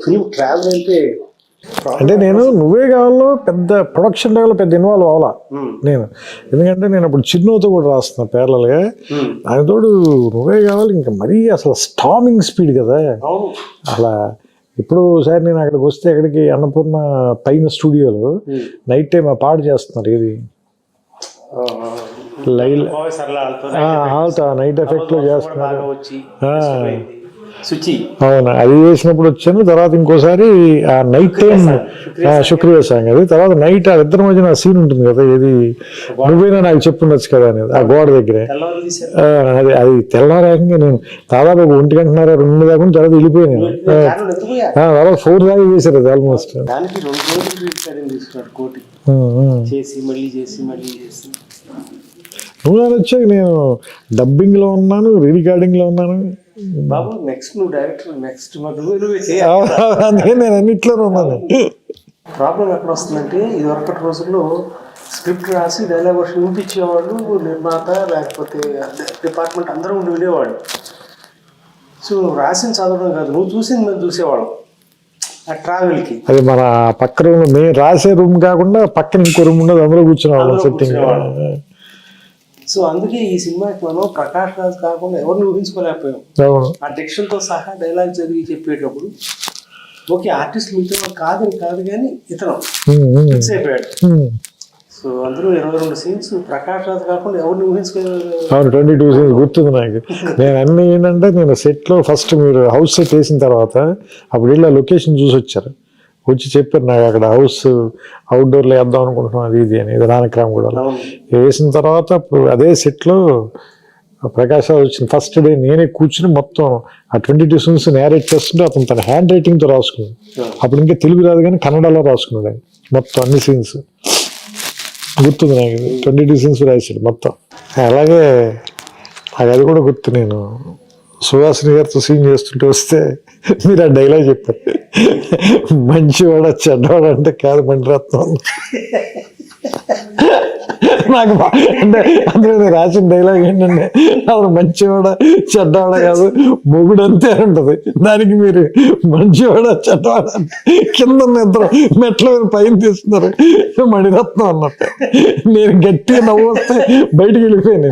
Film travel అంటే నేను నువ్వే కావాలో పెద్ద ప్రొడక్షన్ లెవెల్ పెద్ద ఇన్వాల్వ్ అవ్వాలా నేను, ఎందుకంటే నేను అప్పుడు చిన్నతో కూడా రాస్తున్నా పేర్లలుగా, ఆయన తోడు నువ్వే కావాలి ఇంకా మరీ అసలు స్టామింగ్ స్పీడ్ కదా అలా. ఇప్పుడు ఒకసారి నేను అక్కడికి వస్తే అక్కడికి అన్నపూర్ణ పైన స్టూడియోలో నైట్ టైం ఆ పాట చేస్తున్నారు, ఇది లైవ్ నైట్ ఎఫెక్ట్ లో చేస్తున్నారు. అవును, అది చేసినప్పుడు వచ్చాను. తర్వాత ఇంకోసారి ఆ నైట్ టైం శుక్రవారం సాంగ్, అది తర్వాత నైట్ ఆ ఇద్దరి మధ్యన సీన్ ఉంటుంది కదా, ఏది నువ్వైనా నాకు చెప్పుండొచ్చు కదా అనేది ఆ గోడ దగ్గరే. అది తెల్లారేకంగా నేను దాదాపు 1 గంటన్నర 2 దాకా తర్వాత వెళ్ళిపోయాను. తర్వాత 4 దాకా చేశారు అది ఆల్మోస్ట్. నువ్వు వచ్చాక నేను డబ్బింగ్ లో ఉన్నాను, రీ రికార్డింగ్ లో ఉన్నాను. బాబు నెక్స్ట్ నువ్వు డైరెక్టర్, నెక్స్ట్ అందుకే నేను అన్నిట్లోనే ఉన్నాను. ప్రాబ్లం ఎక్కడ వస్తుందంటే, ఇది వరకటి రోజుల్లో స్క్రిప్ట్ రాసి డైలాగ్ వర్షన్ వినిపించేవాళ్ళు నిర్మాత, లేకపోతే డిపార్ట్మెంట్ అందరూ ఉండి వినేవాళ్ళు. సో నువ్వు రాసిన చదవడం కాదు, నువ్వు చూసింది మేము చూసేవాళ్ళం ఆ ట్రావెల్కి. అది మన పక్క రూమ్, మేము రాసే రూమ్ కాకుండా పక్కన ఇంకో రూమ్ ఉండదు, అందులో కూర్చునేవాళ్ళం సెట్టింగ్. సో అందుకే ఈ సినిమాకి మనం ప్రకాష్ రాజ్ కాకుండా ఎవరిని ఊహించుకోలేకపోయాం. ఆ డిక్షన్తో సహా డైలాగ్ చదివి చెప్పేటప్పుడు ఓకే ఆర్టిస్ట్ మీతో కాదు కానీ ఇతను ఫిక్స్ అయిపోయాడు. సో అందులో 22 సీన్స్ ప్రకాష్ రాజ్ కాకుండా ఎవరిని ఊహించుకోలేదు. అవును, 22 సీన్స్ గుర్తుంది నాకు. నేను అన్ని ఏంటంటే, నేను సెట్లో ఫస్ట్ మీరు హౌస్ సెట్ వేసిన తర్వాత అప్పుడు వెళ్ళి లొకేషన్ చూసి వచ్చారు, వచ్చి చెప్పారు నాకు అక్కడ హౌస్ అవుట్డోర్లో వేద్దాం అనుకుంటున్నాం అది ఇది అని, ఇది నానక్రామ్ కూడా వేసిన తర్వాత అప్పుడు అదే సెట్లో ప్రకాష్ రాజ్ వచ్చిన ఫస్ట్ డే నేనే కూర్చుని మొత్తం ఆ 22 సీన్స్ నేరేట్ చేస్తుంటే అతను తన హ్యాండ్ రైటింగ్తో రాసుకున్నాడు. అప్పుడు ఇంకా తెలుగు రాదు కానీ కన్నడలో రాసుకున్నాడు ఆయన మొత్తం అన్ని సీన్స్. గుర్తుంది నాకు, 22 సీన్స్ రాశాడు మొత్తం. అలాగే నాకు అది కూడా గుర్తు, నేను సుహాసిని గారితో సీన్ చేస్తుంటే వస్తే మీరు ఆ డైలాగ్ చెప్పారు, మంచివాడ చెడ్డవాడ అంటే కాదు మణిరత్నం. నాకు అంటే అందులో నేను రాసిన డైలాగ్ ఏంటంటే, అప్పుడు మంచివాడ చెడ్డవాడ కాదు మొగుడు అంతే ఉంటుంది, దానికి మీరు మంచివాడ చెడ్డవాడ అంటే కింద ఇద్దరు మెట్ల మీద పైన తీస్తున్నారు మణిరత్నం అన్నట్టు. నేను గట్టిగా నవ్వు వస్తే బయటికి వెళ్ళిపోయాను.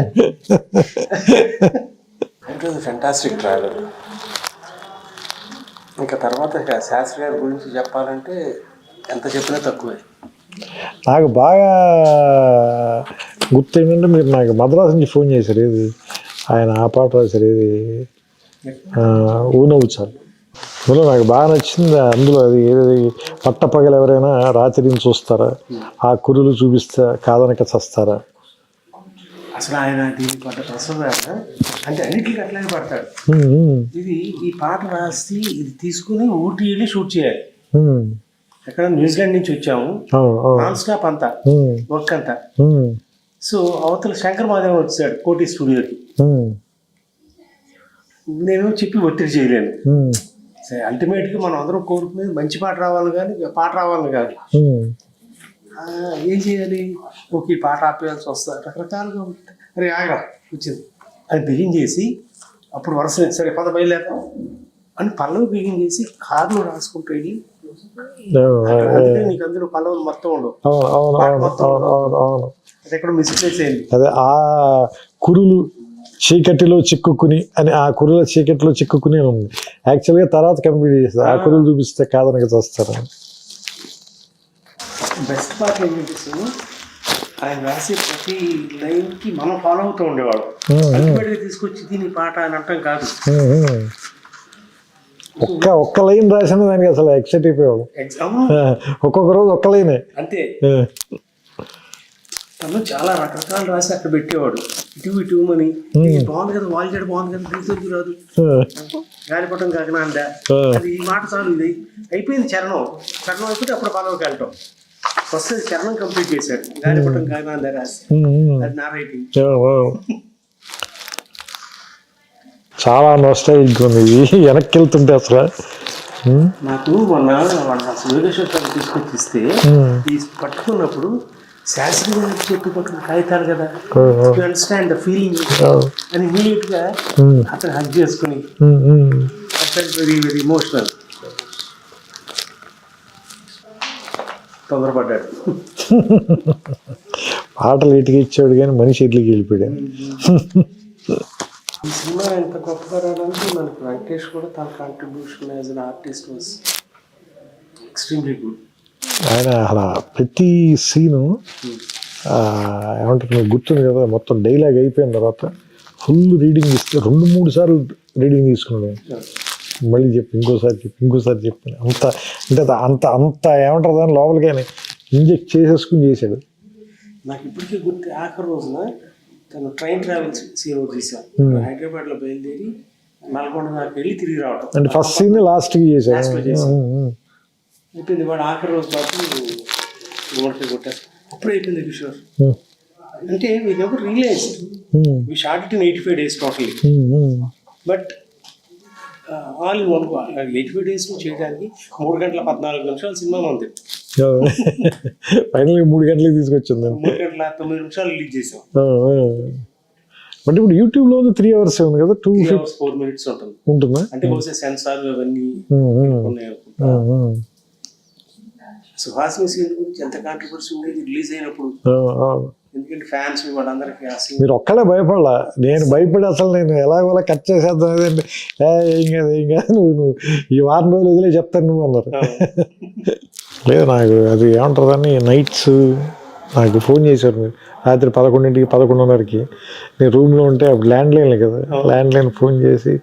Fantastic travel. ఇంకా తర్వాత శాస్త్రి గారి గురించి చెప్పాలంటే ఎంత చెప్పినా తక్కువే. నాకు బాగా గుర్తు ఏంటంటే, మీరు నాకు మద్రాసు నుంచి ఫోన్ చేశారు, ఏది ఆయన ఆ పాట రాశారు, ఏది ఊనవుచారు. అందులో నాకు బాగా నచ్చింది. అందులో అది ఏది పట్టపగలు ఎవరైనా రాత్రిని చూస్తారా, ఆ కురులు చూపిస్తే కాదనక చస్తారా. అసలు ఆయన దీనికి పడ్డ ప్రసంగా అంటే అన్నింటికి అట్లానే పడతాడు. ఇది ఈ పాట రాసి ఇది తీసుకుని ఊటీ వెళ్ళి షూట్ చేయాలి. ఎక్కడ న్యూజిలాండ్ నుంచి వచ్చాము, నాన్ స్టాప్ అంతా వర్క్ అంతా. సో అవతల శంకర్ మాధవన్ వచ్చాడు కోటి స్టూడియోకి. నేను చెప్పి ఒత్తిడి చేయలేను. అల్టిమేట్గా మనం అందరం కోరుకునేది మంచి పాట రావాలి కానీ పాట రావాలని కాదు. ఏం చేయాలి, ఓకే పాట ఆపేయాల్సి వస్తుంది, రకరకాలుగా ఉంటుంది. అరే ఆగా వచ్చింది అది బిగిన్ చేసి అప్పుడు వరుస సరే పద బయలుదేరతాం అని పల్లవి బిగిన్ చేసి కార్లో రాసుకుంటూ వెళ్ళి నీకు అందులో పల్లవులు మొత్తం ఉండవు, అది ఎక్కడ మిస్ప్లేస్ అయింది. అదే ఆ కురులు చీకటిలో చిక్కుకుని అని, ఆ కురుల చీకటిలో చిక్కుకుని ఉంది. యాక్చువల్గా తర్వాత కంప్లీట్ చేస్తారు, ఆ కురులు చూపిస్తే కాదనక చేస్తారు. బెస్ట్ పార్ట్ ఏంటంటే ఆయన రాసే ప్రతి లైన్కి మనం ఫాలో అవుతూ ఉండేవాడు. అల్టిమేట్గా తీసుకొచ్చి దీని పాట అని అంటాం కాదు. ఒక్క లైన్ రాసిన దానికి అసలు ఎక్సైట్ అయిపోయాడు. ఒక్కొక్క రోజు ఒక్క లైనే అంతే. తను చాలా రకరకాలు రాసి అక్కడ పెట్టేవాడు. ఇటు అని బాగుంది కదా, వాళ్ళు చేయడం బాగుంది కదా, రీసెర్చ్ రాదు, గాలిపటం కాకనా అందా, అది ఈ మాట చాలు, ఇది అయిపోయింది. చరణం అయిపోతే అప్పుడు పల్లవికి వెళ్ళటం ఫస్ట్ చరణం కంప్లీట్ చేశాడు. గాలిపటం కాకనా అందా రాసి, అది నా రైటింగ్. చాలా నోస్టాల్జిక్ ఉంది ఇది, వెనక్కి వెళ్తుంటే అసలు. నాకు మొన్న సూర్యేశ్వర తీసుకొచ్చి ఇస్తే పట్టుకున్నప్పుడు శాస్త్రి గారు చెప్పి పక్కన కాగితాలు కదా, టు అండర్స్టాండ్ ద ఫీలింగ్ అని ఇమీడియట్ గా అతను హక్ చేసుకుని వెరీ వెరీ ఇమోషనల్. తొందరపడ్డాడు. పాటలు ఇటుకి ఇచ్చాడు కానీ మనిషి ఇట్లకి వెళ్ళిపోయాడు. ఈ సినిమా ఎంత గొప్పగా రావడానికి మనకి వెంకటేష్ కూడా తన contribution as an artist was extremely good. ఆయన అలా ప్రతి సీను ఏమంటారు నువ్వు గుర్తుంది కదా, మొత్తం డైలాగ్ అయిపోయిన తర్వాత ఫుల్ రీడింగ్ ఇస్తే 2-3 సార్లు రీడింగ్ తీసుకున్నాడు. మళ్ళీ ఇంకోసారి చెప్పి అంత అంటే అంత అంత ఏమంటారు దాని లోపలికి ఆయన ఇంజెక్ట్ చేసేసుకుని చేశాడు. నాకు ఇప్పటికీ గుర్తు ఆఖరి రోజున తను ట్రైన్ ట్రావెల్స్ సీన్ తీసాను. హైదరాబాద్ లో బయలుదేరి నల్గొండ దాకా వెళ్ళి తిరిగి రావటం అంటే ఫస్ట్ సీన్ లాస్ట్కి చేశాడు. అయిపోయింది. వాడు ఆఖరి రోజు పాటు గుమ్మడికాయ కొట్టారు. అప్పుడు అయిపోయింది కిషోర్. అంటే we never realise we shot it in 85 days totally. But all in one 85 days చేయడానికి 3 గంటల 14 నిమిషాలు సినిమా ఉంది. ఫైనల్ 3 గంటలకి తీసుకొచ్చింది. 3 గంటల 9 నిమిషాలు రిలీజ్ చేసాం. అంటే ఇప్పుడు యూట్యూబ్ లో 3 hours ఉంది కదా, 2 hours 4 minutes ఉంటుందా? అంటే బహుశా సెన్సార్ అవన్నీ ఉన్నాయి. సుహాసిని సీన్ గురించి ఎంత కాంట్రవర్సీ ఉండేది రిలీజ్ అయినప్పుడు. ఎందుకంటే ఫ్యాన్స్ వాళ్ళందరికీ మీరు ఒక్కడే భయపడలా, నేను భయపడి అసలు నేను ఎలాగోలా కట్ చేసేద్దాం ఏదండి ఏం కాదు నువ్వు ఈ వారం రోజులు వదిలే చెప్తాను నువ్వు అన్నారు. లేదు నాకు అది ఏమంటారని నైట్స్ నాకు ఫోన్ చేశారు మీరు రాత్రి 11ంటికి 11:30కి నేను రూమ్లో ఉంటే అప్పుడు ల్యాండ్లైన్లే కదా, ల్యాండ్లైన్ ఫోన్ చేసి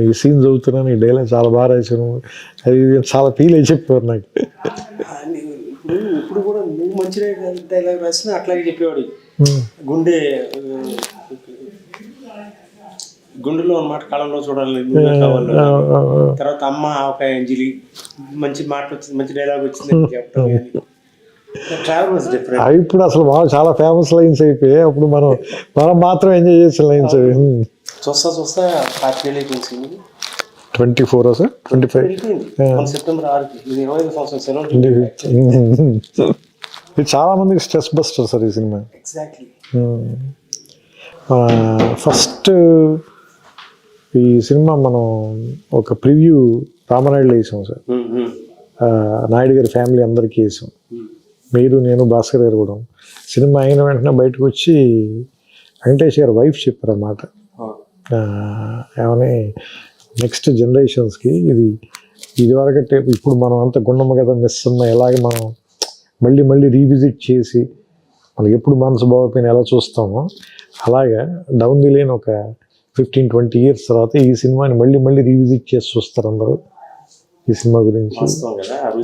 ఈ సీన్ చదువుతున్నాను, ఈ డైలాగ్ చాలా బాగా రాశాను, అది చాలా ఫీల్ అయ్యి చెప్పారు నాకు. ఇప్పుడు కూడా నువ్వు మంచి డైలాగ్ రాసినా అట్లాగే చెప్పేవాడు. గుండెలో అన్నమాట కాలంలో చూడాలి కావాలి. తర్వాత అమ్మ ఒక అంజలి మంచి మాట వచ్చింది, మంచి డైలాగ్ వచ్చింది చెప్పడం. అవి ఇప్పుడు అసలు బాగా చాలా ఫేమస్ లైన్స్ అయిపోయాయి. అప్పుడు మనం మాత్రం ఎంజాయ్ చేసిన లైన్స్ అవి. చూస్తా 24 సార్ 25 సెప్టెంబర్ 6కి 25 సంవత్సరం. ఇది చాలా మందికి స్ట్రెస్ బస్టర్ సార్ ఈ సినిమా. ఎగ్జాక్ట్లీ. ఫస్ట్ ఈ సినిమా మనం ఒక ప్రివ్యూ రామనాయుడులో వేసాం సార్. నాయుడు గారి ఫ్యామిలీ అందరికీ వేసాం. మీరు నేను భాస్కర్ గారు కూడా. సినిమా అయిన వెంటనే బయటకు వచ్చి వెంకటేష్ గారు వైఫ్ చెప్పారన్నమాట, ఏమని నెక్స్ట్ జనరేషన్స్కి ఇది వరకట్టే ఇప్పుడు మనం అంత గుండమ్మ కదా మిస్ ఉన్న ఎలాగే మనం మళ్ళీ రీవిజిట్ చేసి మనకి ఎప్పుడు మనసు బాగోపోయిన ఎలా చూస్తామో అలాగా డౌన్ ది లేన్ ఒక 15-20 years తర్వాత ఈ సినిమాని మళ్ళీ రీవిజిట్ చేసి చూస్తారు అందరూ ఈ సినిమా గురించి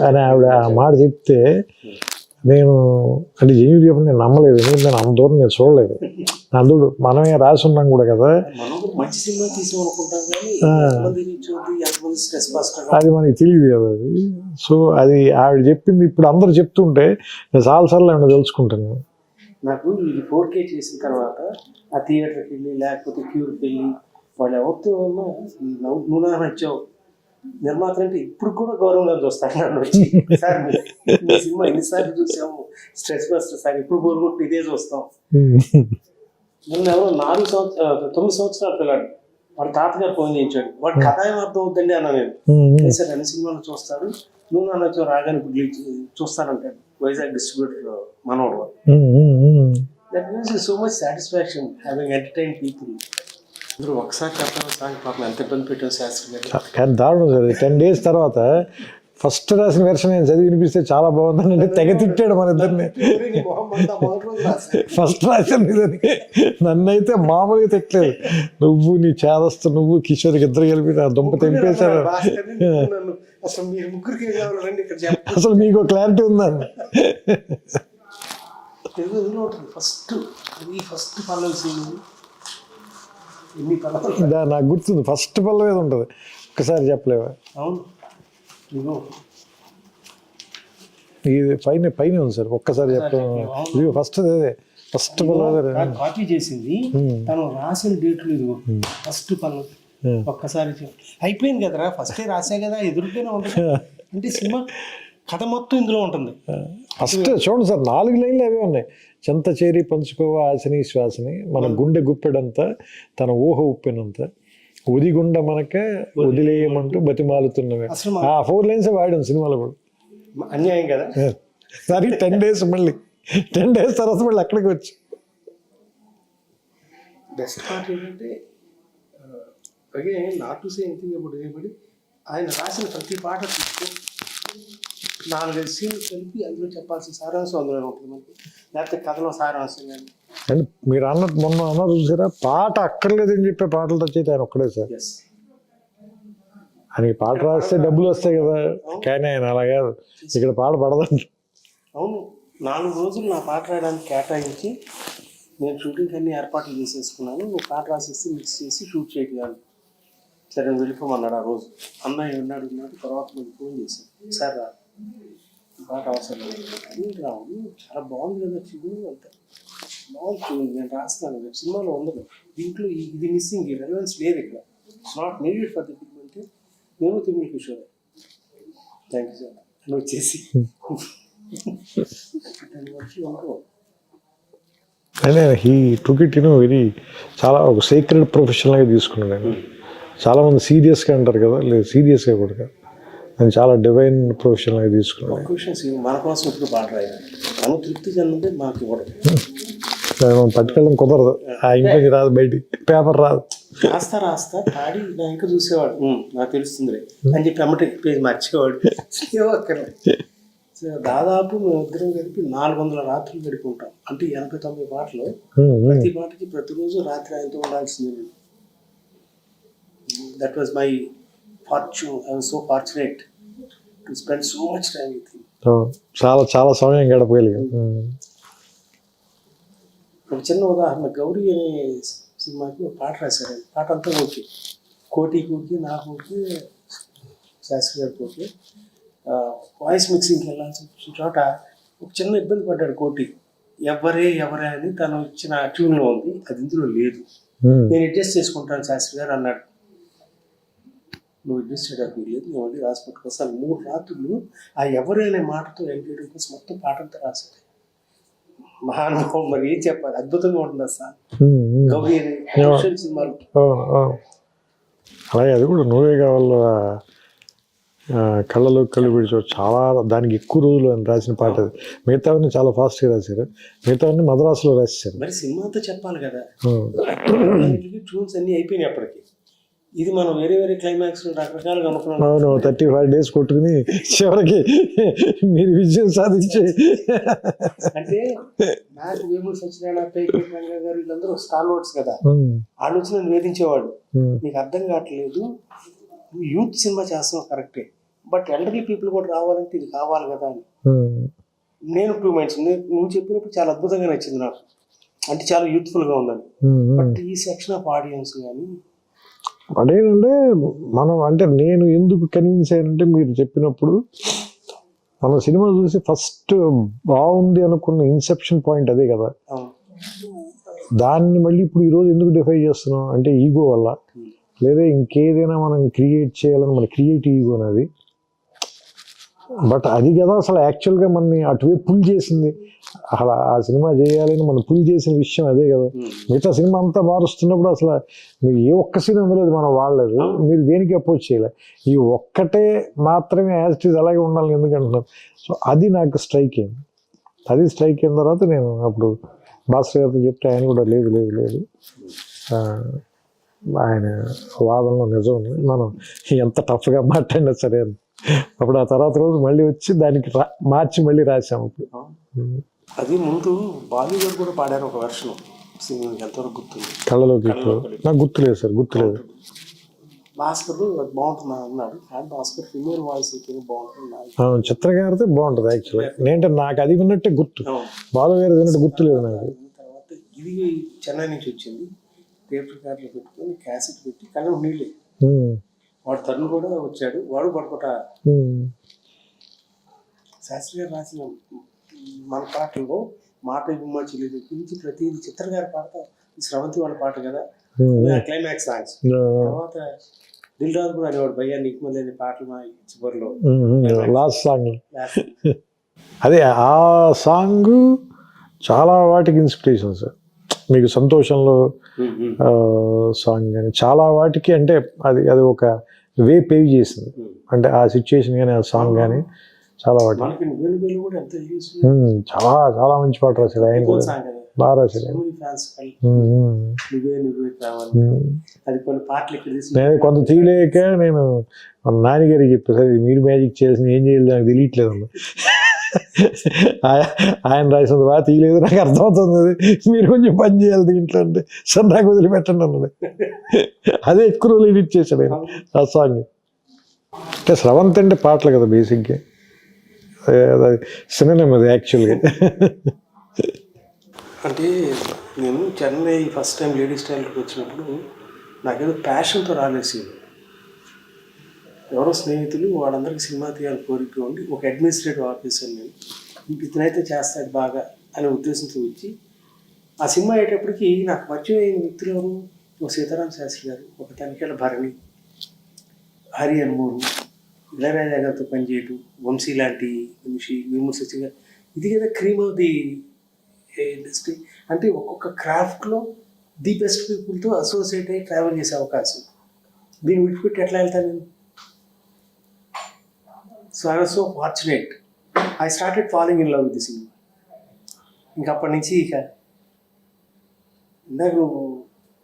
అని ఆవిడ ఆ మాట చెప్తే నేను అంటే జెన్యూన్ చెప్పి నేను నమ్మలేదు. ఎందుకంటే నేను అంత దూరం నేను చూడలేదు. అందుడు మనమే రాసి ఉన్నాం కూడా కదా, అది మనకి తెలియదు కదా అది. సో అది ఆవిడ చెప్పింది ఇప్పుడు అందరూ చెప్తుంటే నేను చాలాసార్లు ఆవిడ తెలుసుకుంటాను. నాకు ఇది 4K చేసిన తర్వాత ఆ థియేటర్కి వెళ్ళి లేకపోతే క్యూర్కి వెళ్ళి వాళ్ళు ఎవరితో నువ్వు నచ్చావు నిర్మాత అంటే ఇప్పుడు కూడా గౌరవంగా చూస్తాను. నన్ను వచ్చి సార్ మీ సినిమా ఎన్నిసార్లు చూసాము స్ట్రెస్ బస్టర్ సార్, ఇప్పుడు కోరుకుంటూ ఇదే చూస్తాం. నన్ను ఎవరో 9 సంవత్సరాలు పిల్లాడు వాడు తాతగారు ఫోన్ చేయించాడు. వాడు కథ ఏం అర్థం అవుతుందండి అన్న నేను. సార్ అన్ని సినిమాలు చూస్తాడు, నువ్వు నాన్న వచ్చావు రాగానే చూస్తానంటాడు. వైజాగ్ డిస్ట్రిబ్యూటర్ మనోడు. That gives you so much satisfaction having entertain people. అందరూ ఒకసారి చెప్పాలి సార్ పాపం ఎంత ఇబ్బంది పెట్టాం శాస్త్రి గారు. కానీ దారుణం సార్ 10 days తర్వాత ఫస్ట్ రాసిన వెర్షన్ నేను చదివి వినిపిస్తే చాలా బాగుందని అంటే తెగ తిట్టాడు మన ఇద్దరిని. ఫస్ట్ రాశాను ఇదని నన్నైతే మామూలుగా తిట్టలేదు. నువ్వు నీ చేదస్తు నువ్వు కిషోర్కి ఇద్దరు కలిపి నా దుంప తెంపేశారు. అసలు మీకు క్లారిటీ ఉందండి. నాకు గుర్తుంది ఫస్ట్ పల్లవి ఏది ఉంటుంది ఒక్కసారి చెప్పలేవా? ఇది పైన ఉంది సార్ ఒక్కసారి చెప్పలేము. ఇది ఫస్ట్ అదే ఫస్ట్ పల్లవి కాపీ చేసింది తను రాసిన డేట్లు. ఇది ఫస్ట్ పల్లవి ఒక్కసారి అయిపోయింది కదరా, ఫస్టే రాసే కదా ఎదురుగానే ఉంటుంది అంటే సినిమా కథ మొత్తం ఇందులో ఉంటుంది. ఫస్ట్ చూడండి సార్ 4 లైన్లు అవే ఉన్నాయి. చెంత చేరి పంచుకోవ ఆశని శ్వాసని, మన గుండె గుప్పెడంతా తన ఊహ ఉప్పెనంత, ఉదిగుండ మనక వదిలేయమంటూ బతిమాలుతున్నవే. అసలు ఆ 4 లైన్స్ వాడాం సినిమాలో కూడా. అన్యాయం కదా. సరే 10 days మళ్ళీ 10 days తర్వాత మళ్ళీ అక్కడికి వచ్చి బెస్ట్ పార్ట్ ఏంటంటే again not to say anything about anybody, ఆయన రాసిన ప్రతి పాట చూస్తే 4-5 సీన్లు కలిపి అందులో చెప్పాల్సిన సారాంశం అందులో ఉంటుంది మనకి, లేకపోతే కథలో సారాంశం కానీ. అండ్ మీరు అన్నట్టు మొన్న అన్నారు చూసారా, పాట అక్కర్లేదని చెప్పే పాటలు తెచ్చేది ఆయన ఒక్కడే సార్. ఎస్, ఆయనకి పాట రాస్తే డబ్బులు వస్తాయి కదా, కానీ ఆయన అలా కాదు, ఇక్కడ పాట పడదండి. అవును, 4 రోజులు నా పాట రాయడానికి కేటాయించి నేను షూటింగ్కి అన్ని ఏర్పాట్లు చేసేసుకున్నాను, నువ్వు పాట రాసేసి మిక్స్ చేసి షూట్ చేయగలను. సరే నువ్వు వెళ్ళిపోమన్నాడు ఆ రోజు. అన్నయ్య ఉన్నాడు తర్వాత నాకు ఫోన్ చేశాను, సార్ రా పాట అవసరం లేదు రావు, చాలా బాగుంది కదా చూడు అంత బాగుంది చూడు, నేను రాస్తాను, సినిమాలో ఉండదు, దీంట్లో ఇది మిస్సింగ్, ఈ రెలవెన్స్ లేదు ఇక్కడ, it's not needed for the film అంటే నేను Tirumala Kishore thank you sir అని వచ్చేసి అంటే హీ టుక్ ఇట్ వెరీ చాలా ఒక సీక్రెట్ ప్రొఫెషనల్గా తీసుకున్నాడు ఆయన. చాలామంది సీరియస్గా అంటారు కదా, లేదు సీరియస్గా కూడా కాదు, ఆయన చాలా డివైన్ ప్రొఫెషనల్గా తీసుకున్నాడు. ఒక విషయం, మన కోసం ఇప్పుడు పాట రాయాలి, మనం తృప్తి చెందితే మాకు ఇవ్వడం, పట్టుకెళ్ళడం కుదరదు, ఆ ఇంటికి రాదు, బయటికి పేపర్ రాదు, రాస్తా పాడి నా ఇంకా చూసేవాడు నాకు తెలుస్తుందిలే అని చెప్పి అమ్మటి పేజ్ మర్చేవాడు. దాదాపు మేమిద్దరం కలిపి 400 రాత్రులు గడిపుంటాం, అంటే 89 పాటలు, ప్రతి పాటకి ప్రతిరోజు రాత్రి ఆయనతో ఉండాల్సింది. That was my fortune, I was so fortunate to spend so much time with him. చాలా చాలా సమయం గడపగలిగాం. ఒక చిన్న ఉదాహరణ, గౌరీ అనే సినిమాకి ఒక పాట రాశారు, పాట అంతా ఓకే, కోటికి నాకు ఓకే, శాస్త్రి గారికి ఓకే, వాయిస్ మిక్సింగ్కి వెళ్ళాల్సిన చోట ఒక చిన్న ఇబ్బంది పడ్డాడు కోటి, ఎవరే అని తను ఇచ్చిన ట్యూన్లో ఉంది, అది ఇందులో లేదు, నేను అడ్జస్ట్ చేసుకుంటాను శాస్త్రి గారు అన్నాడు. నువ్వు అడ్జస్ట్ చేయడానికి లేదు, నేను మళ్ళీ రాసి పట్టుకొస్తాను. 3 రాత్రులు ఆ ఎవరే అనే మాటతో ఎండ్ చేయడం కోసం మొత్తం పాట అంతా రాశాడు. మహానుభావం, మరి ఏం చెప్పాలి, అద్భుతంగా ఉంటుంది సార్ గౌరీ అనే సినిమాలో. అలాగే అది కూడా నువ్వే కావాలి, కళ్ళలో కళ్ళు విడిచో చాలా, దానికి ఎక్కువ రోజులు అని రాసిన పాట అది. మిగతావన్నీ చాలా ఫాస్ట్గా రాశారు, మిగతావన్నీ మద్రాసులో రాసేసారు. మరి సినిమాతో చెప్పాలి కదా, ట్యూన్స్ అన్నీ అయిపోయినాయి అప్పటికి. ఇది మనం వేరే క్లైమాక్స్ రకరకాలుగా అనుకున్నాం. అవును, 35 days కొట్టుకుని చివరికి మీరు విజయం సాధించే. అంటే నాకు వేమూరి సత్యనారాయణ, పేకే రంగా గారు వీళ్ళందరూ స్టార్ వర్డ్స్ కదా, వాళ్ళ నుంచి నన్ను వేధించేవాడు, నీకు అర్థం కావట్లేదు, నువ్వు యూత్ సినిమా చేస్తున్నావు కరెక్టే, బట్ ఎల్డర్లీ పీపుల్ కూడా రావాలంటే ఇది కావాలి కదా అని. నేను 2 minds, నువ్వు చెప్పినప్పుడు చాలా అద్భుతంగా నచ్చింది నాకు, అంటే చాలా యూత్ఫుల్గా ఉందని. బట్ ఈ సెక్షన్ ఆఫ్ ఆడియన్స్ కానీ అదేనంటే మనం, అంటే నేను ఎందుకు కన్విన్స్ అయ్యానంటే మీరు చెప్పినప్పుడు మన సినిమా చూసి ఫస్ట్ బాగుంది అనుకున్న ఇన్సెప్షన్ పాయింట్ అదే కదా, దాన్ని మళ్ళీ ఇప్పుడు ఈరోజు ఎందుకు డిఫై చేస్తున్నాం అంటే ఈగో వల్ల, లేదా ఇంకేదైనా మనం క్రియేట్ చేయాలని మన క్రియేటివ్ ఈగో అనేది. బట్ అది కదా అసలు యాక్చువల్గా మనని అటువైపు పుల్ చేసింది, అసలు ఆ సినిమా చేయాలని మనం పుల్ చేసిన విషయం అదే కదా. మిగతా సినిమా అంతా మారుస్తున్నప్పుడు అసలు మీరు ఏ ఒక్క సీన్ అందులో మనం వాడలేదు, మీరు దేనికి అపోజ్ చేయలేదు, ఈ ఒక్కటే మాత్రమే యాజ్ ఇట్ ఈజ్ అలాగే ఉండాలని ఎందుకంటున్నాం. సో అది నాకు స్ట్రైక్ అయింది. అది స్ట్రైక్ అయిన తర్వాత నేను అప్పుడు భాస్కర్ గారితో చెప్తే ఆయన కూడా లేదు ఆయన వాదనలో నిజం ఉంది, మనం ఎంత టఫ్గా మాట్లాడినా సరే అని. అప్పుడు ఆ తర్వాత రోజు మళ్ళీ వచ్చి దానికి మార్చి మళ్ళీ రాసాము. అప్పుడు అది ముందు బాలీవుడ్ కూడా పాడారు ఒక వెర్షన్, ఎంతవరకు గుర్తుంది, కళ్ళలోకి నాకు గుర్తులేదు సార్, గుర్తులేదు. భాస్కర్ బాగుంటుంది అన్నాడు, భాస్కర్ ఫిమేల్ వాయిస్ అయితే బాగుంటుంది, చిత్ర గారితో బాగుంటుంది యాక్చువల్గా. నేనంటే నాకు అది విన్నట్టే గుర్తు, బాలు గారి విన్నట్టు గుర్తులేదు నాకు. తర్వాత ఇది చెన్నై నుంచి వచ్చింది, టేప్ రికార్డులో పెట్టుకొని క్యాసెట్ పెట్టి కళ్ళ నీళ్ళే, వాడు తరుణ్ కూడా వచ్చాడు, వాడు పడుకోట శాస్త్రి గారు రాసిన మన పాటల్లో మాట గుమ్మ చెల్లి గురించి ప్రతిదీ చిత్ర గారు పాడతా, శ్రవంతి వాళ్ళ పాట కదా క్లైమాక్స్ సాంగ్స్. తర్వాత దిల్ రాజు కూడా అనేవాడు భయ్యా నీకు మళ్ళీ పాటలు మా చివరిలో లాస్ట్ సాంగ్ అదే ఆ సాంగ్ చాలా వాటికి ఇన్స్పిరేషన్ సార్. మీకు సంతోషంలో సాంగ్ కానీ చాలా వాటికి అంటే అది అది ఒక వే పేవ్ చేసింది. అంటే ఆ సిచ్యుయేషన్ కానీ ఆ సాంగ్ కానీ చాలా వాటి చాలా చాలా మంచి పాట రాశాడు ఆయన కూడా. బాగా రాశాడు. నేను కొంత తీయలేక నేను నాన్నగారికి చెప్పాను సార్ మీరు మ్యాజిక్ చేసిన ఏం చేయాలి నాకు తెలియట్లేదు అన్న. ఆయన రాసినంత బాగా తీయలేదు నాకు అర్థమవుతుంది, మీరు కొంచెం పని చేయాలి దీంట్లో అంటే సార్ నాకు వదిలిపెట్టండి అన్నది. అదే ఎక్కువ రోజులు ఎడిట్ చేశాడు ఆయన ఆ సాంగ్. అంటే స్రవంత్ అంటే పాటలు కదా బేసిక్గా, సినిమా అది యాక్చువల్గా. అంటే నేను చెన్నై ఫస్ట్ టైం లేడీస్ స్టైల్కి వచ్చినప్పుడు నాకేదో ప్యాషన్తో రాలేసి ఎవరో స్నేహితులు వాళ్ళందరికీ సినిమా తీయాలని కోరిక ఉండి ఒక అడ్మినిస్ట్రేటివ్ ఆఫీసర్ నేను ఇతనైతే చేస్తాడు బాగా అనే ఉద్దేశంతో వచ్చి ఆ సినిమా అయ్యేటప్పటికి నాకు పరిచయం అయిన వ్యక్తులు ఎవరు, ఒక సీతారాం శాస్త్రి గారు, ఒక తనిఖీల భరణి, హరి అనుమూరు, ఇళయరాజా గారితో పనిచేయటం, వంశీ లాంటి మనిషి, విమర్శించగా ఇది కదా క్రీమ్ ఆఫ్ ది ఇండస్ట్రీ. అంటే ఒక్కొక్క క్రాఫ్ట్లో ది బెస్ట్ పీపుల్తో అసోసియేట్ అయ్యి ట్రావెల్ చేసే అవకాశం. దీన్ని విడిచిపెట్టి ఎట్లా వెళ్తాను నేను? So I was so fortunate. I started following in love with the cinema. ఇంకా అప్పటి నుంచి ఇక ఇందాక నువ్వు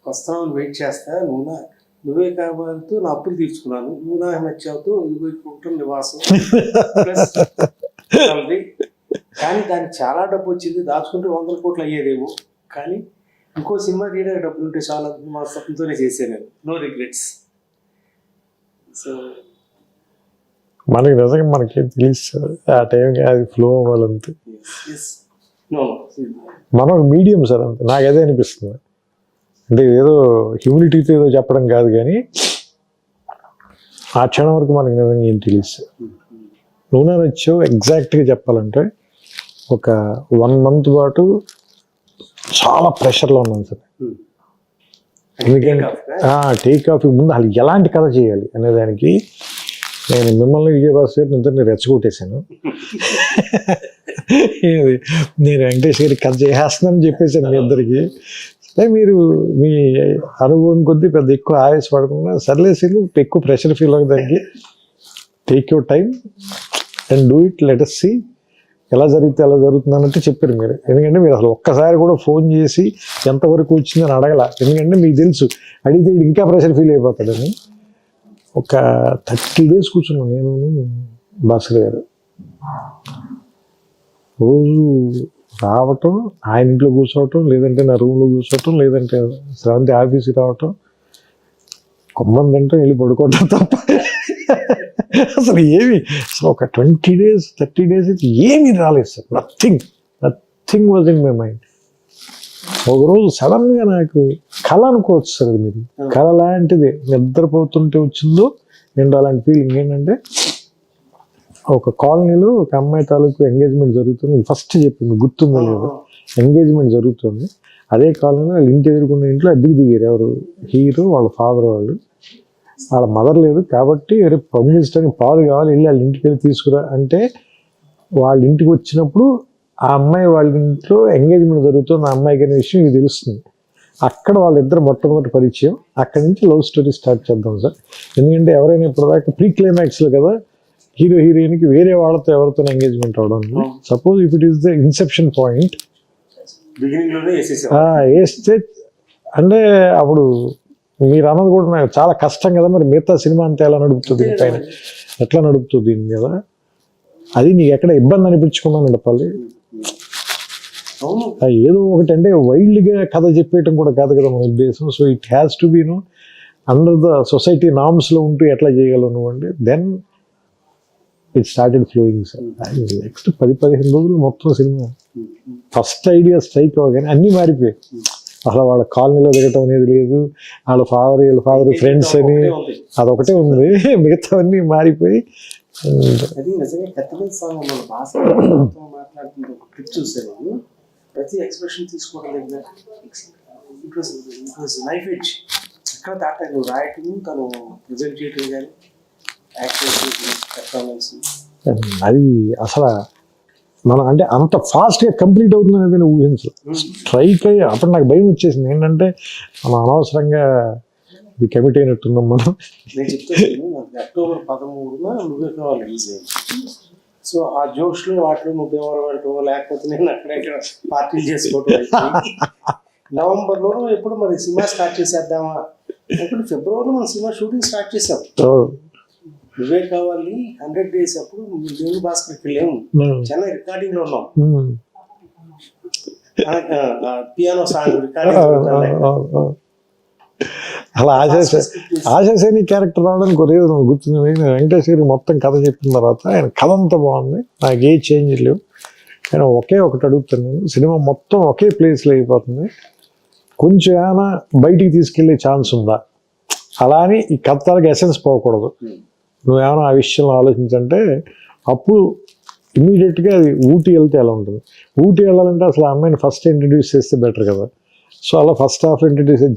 వస్తున్నావు వెయిట్ చేస్తా, నువ్వే కావాలంటూ నా అప్పులు తీర్చుకున్నాను, నువ్వు నాకు నచ్చావుతో ఇదిగో ఇక్కడ నివాసం ప్లస్ కానీ దానికి చాలా డబ్బు వచ్చింది, దాచుకుంటే 100 కోట్లు అయ్యేదేమో. కానీ ఇంకో సినిమా తీయడానికి డబ్బులు ఉంటే చాలా మా స్వప్నంతోనే చేశాను నేను. No regrets. సో మనకి నిజంగా మనకి తెలుసు ఆ టైంకి అది ఫ్లో అవ్వాలంతే. మనం మీడియం సార్ అంతే, నాకు అదే అనిపిస్తుంది. అంటే ఏదో హ్యూమిలిటీతో ఏదో చెప్పడం కాదు కానీ ఆ క్షణం వరకు మనకి నిజంగా ఏం తెలుసు. నువ్వు నచ్చావు ఎగ్జాక్ట్గా చెప్పాలంటే ఒక 1 month పాటు చాలా ప్రెషర్లో ఉన్నాను సార్. ఎందుకంటే టేక్ ఆఫ్ ముందు అసలు ఎలాంటి కథ చేయాలి అనేదానికి నేను మిమ్మల్ని విజయభాస్కర్ గారిని ఇద్దరిని రెచ్చగొట్టేశాను. నేను వెంకటేష్ గారికి కథ చేసేస్తున్నానని చెప్పేశాను మీ ఇద్దరికి. మీరు మీ అనుభవం కొద్దీ పెద్ద ఎక్కువ ఆవేశపడకుండా సర్లేసి ఎక్కువ ప్రెషర్ ఫీల్ అవ్వడానికి take your time and do it, let us see ఎలా జరిగితే ఎలా జరుగుతుంది అన్నట్టు చెప్పారు మీరు. ఎందుకంటే మీరు అసలు ఒక్కసారి కూడా ఫోన్ చేసి ఎంతవరకు వచ్చిందని అడగల. ఎందుకంటే మీకు తెలుసు అడిగితే ఇంకా ప్రెషర్ ఫీల్ అయిపోతాడని. ఒక 30 days కూర్చున్నాను నేను భాస్కర్ గారు. రోజు రావటం, ఆయన ఇంట్లో కూర్చోవటం, లేదంటే నా రూమ్లో కూర్చోవటం, లేదంటే శ్రవంతి ఆఫీస్కి రావటం, కొమ్మని తింటాం, వెళ్ళి పడుకోవటం తప్ప అసలు ఏమి ఒక 20 days 30 days అయితే ఏమీ రాలేదు sir. Nothing was in my mind. ఒకరోజు సడన్గా నాకు కళ అనుకోవచ్చు సార్, అది మీరు కళ లాంటిది నిద్రపోతుంటే వచ్చిందో నేను అలాంటి ఫీలింగ్. ఏంటంటే ఒక కాలనీలో ఒక అమ్మాయి తాలూకు ఎంగేజ్మెంట్ జరుగుతుంది. ఫస్ట్ చెప్పింది గుర్తుందో లేదు, ఎంగేజ్మెంట్ జరుగుతుంది. అదే కాలనీలో వాళ్ళ ఇంటి ఎదుర్కొన్న ఇంట్లో అద్దెకి దిగారు. ఎవరు హీరో వాళ్ళ ఫాదర్, వాళ్ళ మదర్ లేదు కాబట్టి రేపు పంపించడానికి పాలు కావాలి, వెళ్ళి వాళ్ళ ఇంటికి వెళ్ళి తీసుకురా అంటే వాళ్ళ ఇంటికి వచ్చినప్పుడు ఆ అమ్మాయి వాళ్ళ ఇంట్లో ఎంగేజ్మెంట్ జరుగుతుంది, ఆ అమ్మాయికి అనే విషయం ఇది తెలుస్తుంది. అక్కడ వాళ్ళిద్దరు మొట్టమొదటి పరిచయం. అక్కడి నుంచి లవ్ స్టోరీ స్టార్ట్ చేద్దాం సార్. ఎందుకంటే ఎవరైనా ఇప్పటిదాకా ప్రీ క్లైమాక్స్లో కదా హీరో హీరోయిన్కి వేరే వాళ్ళతో ఎవరితో ఎంగేజ్మెంట్ అవడం. Suppose if it is the Inception point వేస్తే అంటే అప్పుడు మీరు అన్నది కూడా నాకు చాలా కష్టం కదా, మరి మిగతా సినిమా అంతా ఎలా నడుపుతుంది, పైన ఎట్లా నడుపుతుంది కదా, అది నీకు ఎక్కడ ఇబ్బంది అనిపించుకున్నాను చెప్పాలి. ఏదో ఒకటి అంటే వైల్డ్గా కథ చెప్పేయటం కూడా కాదు కదా మన ఉద్దేశం. So it has to be under the society నార్మ్స్లో ఉంటూ ఎట్లా చేయగలవు నువ్వు అంటే then it started flowing sir. Next 10-15 రోజులు మొత్తం సినిమా ఫస్ట్ ఐడియా స్ట్రైక్ అవ్వగానే అన్నీ మారిపోయాయి. అసలు వాళ్ళ కాలనీలో దిగటం అనేది లేదు, వీళ్ళ ఫాదర్ ఫ్రెండ్స్ అని అదొకటే ఉంది, మిగతావన్నీ మారిపోయి. అది నిజంగా కత్తిమీద సాంగ్ మన భాష మాట్లాడుతుంటే ఒక క్లిప్ చూసాను. ప్రతి ఎక్స్ప్రెషన్ తీసుకోవడం దగ్గర ఇట్ వాజ్ నైఫ్ ఎడ్జ్. ఎక్కడ దాటాను నువ్వు రాయటం తను ప్రజెంట్ చేయటం కానీ యాక్టివిటీ పెర్ఫార్మెన్స్. అది అసలు మనం అంటే అంత ఫాస్ట్గా కంప్లీట్ అవుతుంది అనేది నేను ఊహించు. స్ట్రైక్ అయ్యి అప్పుడు నాకు భయం వచ్చేసింది ఏంటంటే మనం అనవసరంగా ఇది కమిట్ అయినట్టున్నాం మనం. నేను చెప్తాను నాకు అక్టోబర్ 13న నువ్వే కావాలి రిలీజ్ అయింది. సో ఆ జోష్లో వాటిలో నువ్వు ఎవరు పెట్టడం లేకపోతే నేను అక్కడెక్కడ పార్టీలు చేసుకోవటం. నవంబర్లో ఎప్పుడు మరి సినిమా స్టార్ట్ చేసేద్దామా ఇప్పుడు ఫిబ్రవరిలో మనం సినిమా షూటింగ్ స్టార్ట్ చేసాం. నువ్వే కావాలి 100 days అప్పుడు నేను భాస్కర్కి వెళ్ళాము, చెన్నై రికార్డింగ్ లో ఉన్నాం. Piano song recording. అలా ఆశాసేని క్యారెక్టర్ రావడానికి ఒరే గుర్తుంది. వెంకటేష్ గారికి మొత్తం కథ చెప్పిన తర్వాత ఆయన కథ అంతా బాగుంది, నాకు ఏ చేంజ్ లేవు. కానీ ఒకే ఒకటి అడుగుతాను నేను, సినిమా మొత్తం ఒకే ప్లేస్లో అయిపోతుంది, కొంచెం ఏమైనా బయటికి తీసుకెళ్లే ఛాన్స్ ఉందా? అలా అని ఈ కథలకు ఎసెన్స్ పోకూడదు. నువ్వేమైనా ఆ విషయంలో ఆలోచించంటే అప్పుడు ఇమీడియట్గా అది ఊటీ వెళ్తే ఎలా ఉంటుంది. ఊటీ వెళ్ళాలంటే అసలు ఆ అమ్మాయిని ఫస్ట్ ఇంట్రడ్యూస్ చేస్తే బెటర్ కదా. సో అలా ఫస్ట్ హాఫ్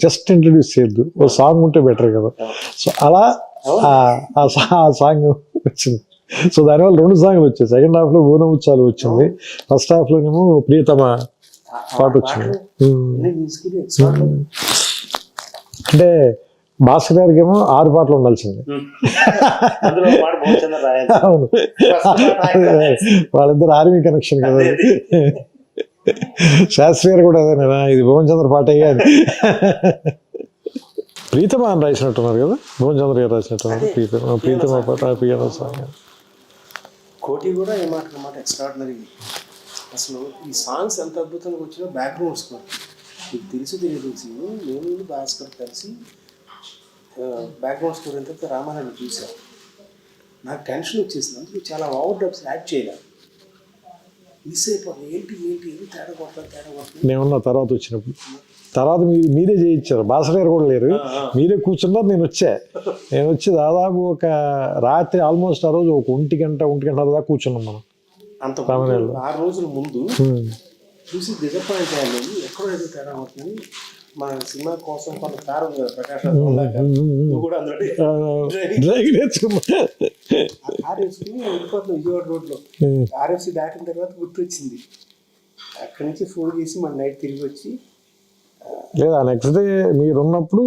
జస్ట్ ఇంట్రడ్యూస్ చేయొద్దు, ఓ సాంగ్ ఉంటే బెటర్ కదా. సో అలా ఆ సాంగ్ వచ్చింది. సో దానివల్ల 2 సాంగ్లు వచ్చాయి. సెకండ్ హాఫ్లో బోనముచ్చాలు వచ్చింది, ఫస్ట్ హాఫ్లోనేమో ప్రియతమ పాట వచ్చింది. అంటే భాస్కర్ గారికి ఏమో 6 పాటలు ఉండాల్సింది. అవును, వాళ్ళిద్దరు ఆర్మీ కనెక్షన్ కదా. శాస్త్రి గారు కూడా అదేనా, ఇది భువన్ చంద్ర పాట అయ్యాది. ప్రీతమ అని రాసినట్టున్నారు కదా, భువన్ చంద్ర గారు రాసినట్టున్నారు. ప్రీతమ పాట పియానో సాంగ్. కోటి కూడా ఏమాట ఎక్స్ట్రాడినరీ. అసలు ఈ సాంగ్స్ ఎంత అద్భుతంగా వచ్చినా బ్యాక్గ్రౌండ్ స్కోర్ మీకు తెలియదు. నేను భాస్కర్ కలిసి బ్యాక్గ్రౌండ్ స్కోర్ ఎంత రామారాయణ చూసాను, నాకు టెన్షన్ వచ్చేసింది. అందుకు చాలా ఓవర్ డబ్స్ యాడ్ చేయాలి, మిస్ అయిపోతుంది. ఏంటి తేడా కొడతాను. నేనున్న తర్వాత వచ్చినప్పుడు మీరే చేయించారు, భాస్కర్ గారు కూడా లేరు, మీరే కూర్చున్నారు. నేను వచ్చి దాదాపు ఒక రాత్రి ఆల్మోస్ట్ ఆ రోజు ఒక 1 గంట దాకా కూర్చున్నాం మనం. అంత 6 రోజుల ముందు చూసి డిసప్పాయింట్ అయ్యాను. ఎక్కడో ఏదో తేడా అవుతుంది. మన సినిమా కోసం కొంత కారు ఉంది కదా, ప్రకాష్ నువ్వు కూడా అందులో కారు వేసుకుని వెళ్ళిపోతున్నాం విజయవాడ రోడ్లో. ఆర్ఎఫ్సి దాటిన తర్వాత గుర్తొచ్చింది. అక్కడి నుంచి ఫోన్ చేసి మన నైట్ తిరిగి వచ్చి లేదా నెక్స్ట్ డే మీరు ఉన్నప్పుడు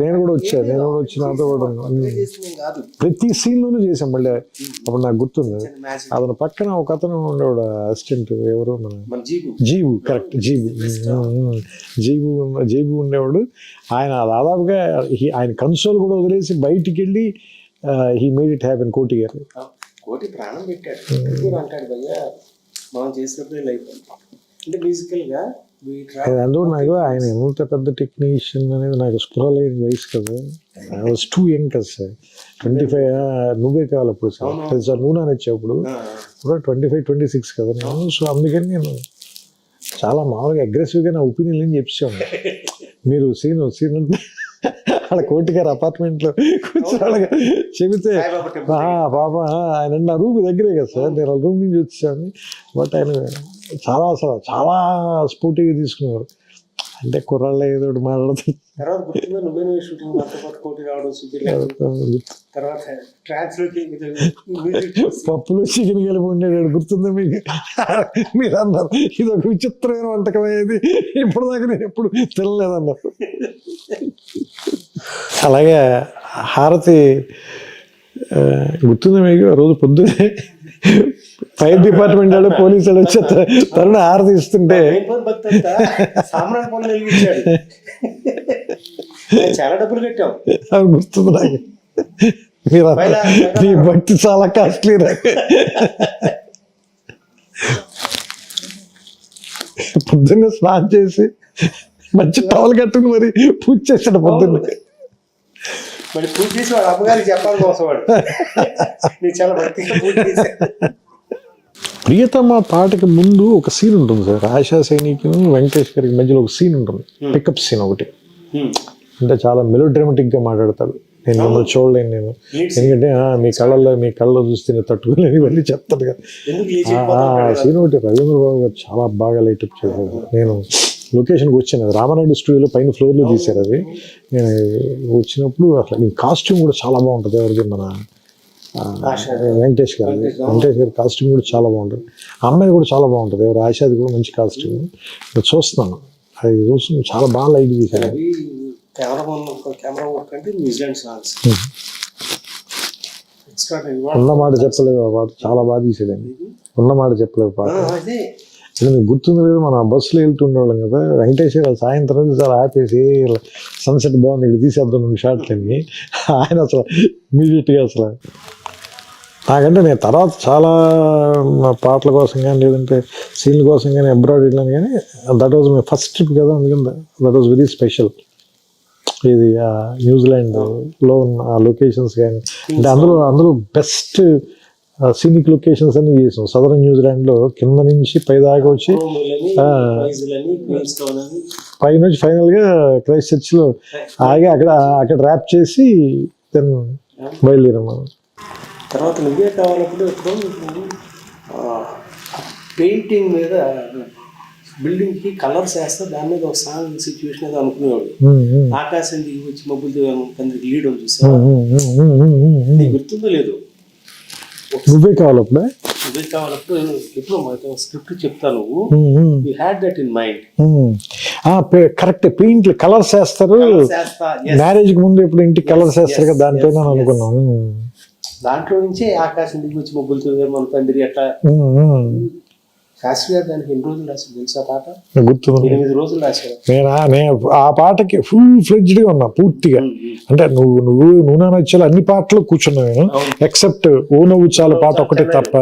నేను కూడా వచ్చి నాతో కూడా ప్రతి సీన్లోనూ చేసాం. మళ్ళీ అప్పుడు నాకు గుర్తుంది, అతను పక్కన ఒక అతను ఉండేవాడు అసిస్టెంట్, ఎవరు మన జీబు, కరెక్ట్ జీబు ఉండేవాడు. ఆయన దాదాపుగా ఆయన కన్సోల్ కూడా వదిలేసి బయటికి వెళ్ళి హీ మేడ్ ఇట్ హ్యాపెన్. కోటి గారు ప్రాణం పెట్టాడు అంటాడు భయ్యా, మనం చేసినప్పుడే లైఫ్ అంటే మ్యూజికల్గా. అందులో నాకు ఆయన ఎంత పెద్ద టెక్నీషియన్ అనేది నాకు స్పృహ లేని వయసు కదా. ఐ వాజ్ టూ యంగ్ కదా సార్. 25 నువ్వే కావాలి అప్పుడు సార్ నువ్వు నాన్న వచ్చేప్పుడు 25, 26 కదా నేను. సో అందుకని నేను చాలా మామూలుగా అగ్రెసివ్గా నా ఒపీనియన్ ఏం చెప్పాను. మీరు సీన్ అంటే అక్కడ కోటి గారు అపార్ట్మెంట్లో కూర్చోాలి చెబితే పాప ఆయన నా రూమ్ దగ్గరే కదా సార్, నేను రూమ్ నుంచి వచ్చాను. బట్ ఆయన చాలా స్పోర్టివ్గా తీసుకునేవారు. అంటే కుర్రాళ్ళు ఏదో ఒకటి మాట్లాడుతుంది. పప్పులో చికెన్ కలిపి ఉండేవాడు గుర్తుంది మీకు? మీరు అన్నారు ఇది ఒక విచిత్రమైన వంటకం అయ్యేది, ఇప్పుడు దాకా నేను ఎప్పుడు తినలేదన్నారు. అలాగే హారతి గుర్తుంది మీకు? రోజు పొద్దునే ఫైర్ డిపార్ట్మెంట్ వాళ్ళు పోలీసు వాళ్ళు వచ్చి తరుణ హారతి ఇస్తుంటే చాలా డబ్బులు కట్టాం. అది గుర్తుంది నాకు. మీరు మీ భక్తి చాలా కాస్ట్లీ. పొద్దున్నే స్నానం చేసి మంచి టవల్ కట్టుకుని మరి పూజ చేశాడు పొద్దున్నే. మరి పూజ చేసి వాడు అమ్మగారికి చెప్పాలి కోసం వాడు నీకు చాలా భక్తిగా పూజ చేశాడు. ప్రియతమ పాటకి ముందు ఒక సీన్ ఉంటుంది సార్, ఆశా సైనికి వెంకటేష్ గారికి మధ్యలో ఒక సీన్ ఉంటుంది, పికప్ సీన్ ఒకటి. అంటే చాలా మెలోడ్రామాటిక్గా మాట్లాడతాడు. నేను మిమ్మల్ని చూడలేను నేను, ఎందుకంటే మీ కళ్ళలో చూస్తే నేను తట్టుకోలేని ఇవన్నీ చెప్తాడు కదా. సీన్ ఒకటి రవీంద్ర బాబు గారు చాలా బాగా లైటప్ చేశారు. నేను లొకేషన్కి వచ్చాను, అది రామానాయుడు స్టూడియోలో పైన ఫ్లోర్లో తీశారు అది. నేను వచ్చినప్పుడు అసలు ఈ కాస్ట్యూమ్ కూడా చాలా బాగుంటుంది. ఎవరికి మన వెంకటేష్ గారి కాస్ట్యూమ్ కూడా చాలా బాగుంటుంది. ఆ అమ్మాయి కూడా చాలా బాగుంటుంది, ఎవరు ఆశాది కూడా మంచి కాస్ట్యూమ్. నేను చూస్తున్నాను, అది చూసి చాలా బాగా లైక్ చేశాను. కెమెరా వర్క్ అంటే న్యూజిలాండ్ సాంగ్స్ ఉన్నమాట చెప్పలేవు ఆ పాట, చాలా బాగా తీసాడండి. ఉన్నమాట చెప్పలేవు పాట. అదే ఇది మీకు గుర్తుంది లేదు, మన బస్సులో వెళ్తుండేవాళ్ళం కదా, వెంకటేష్ గారు సాయంత్రం చాలా ఆపేసి సన్సెట్ బాగుంది ఇక్కడ తీసేద్దాం 2 షాట్లని. ఆయన అసలు ఇమీడియట్గా అసలు నాకంటే నేను తర్వాత చాలా పాటల కోసం కానీ లేదంటే సీన్ల కోసం కానీ అబ్రాడ్ వెళ్ళాను, కానీ that was my first trip కదా, అందుకని దట్ వాజ్ వెరీ స్పెషల్. ఇది న్యూజిలాండ్లో ఉన్న ఆ లొకేషన్స్ కానీ అంటే అందులో బెస్ట్ సీనిక్ లొకేషన్స్ అన్ని చేసాం. సదరన్ న్యూజిలాండ్లో కింద నుంచి పై దాకా వచ్చి పై నుంచి ఫైనల్గా క్రైస్ట్ చర్చ్లో ఆగి అక్కడ ర్యాప్ చేసి దెన్ బయలుదేరాం మనం. తర్వాత నువ్వే కావాలప్పుడు పెయింటింగ్ మీద బిల్డింగ్కి కలర్స్ వేస్తే దాని మీద ఒక సాంగ్ సిచ్యువేషన్ ఏదో అనుకునేవాడు. ఆకాశం దిగి వచ్చి మబ్బులతో కొందరికి లీడ్ చూసా, నీకు గుర్తుందో లేదు? నువ్వే కావాలప్పుడు ఎప్పుడు స్క్రిప్ట్ చెప్తాను, you had that in mind. Correct, పెయింట్లు కలర్స్ వేస్తారు మ్యారేజ్ కి ముందు, ఇప్పుడు ఇంటికి కలర్స్ వేస్తారు కదా, దానిపైన అనుకున్నాను. దాంట్లో నుంచే ఆకాశం దిగి వచ్చి మబ్బులతో మన తండ్రి అట్లా. శాస్త్రి గారు దానికి ఎన్ని రోజులు రాశారు తెలుసా పాట? గుర్తు 8 రోజులు రాశారు. నేను ఆ పాటకి ఫుల్ ఫ్లెడ్జ్డ్ గా ఉన్నా పూర్తిగా. అంటే నువ్వు నచ్చలు అన్ని పాటలు కూర్చున్నా నేను, ఎక్సెప్ట్ ఓ నవ్వు చాలా పాట ఒకటే తప్ప.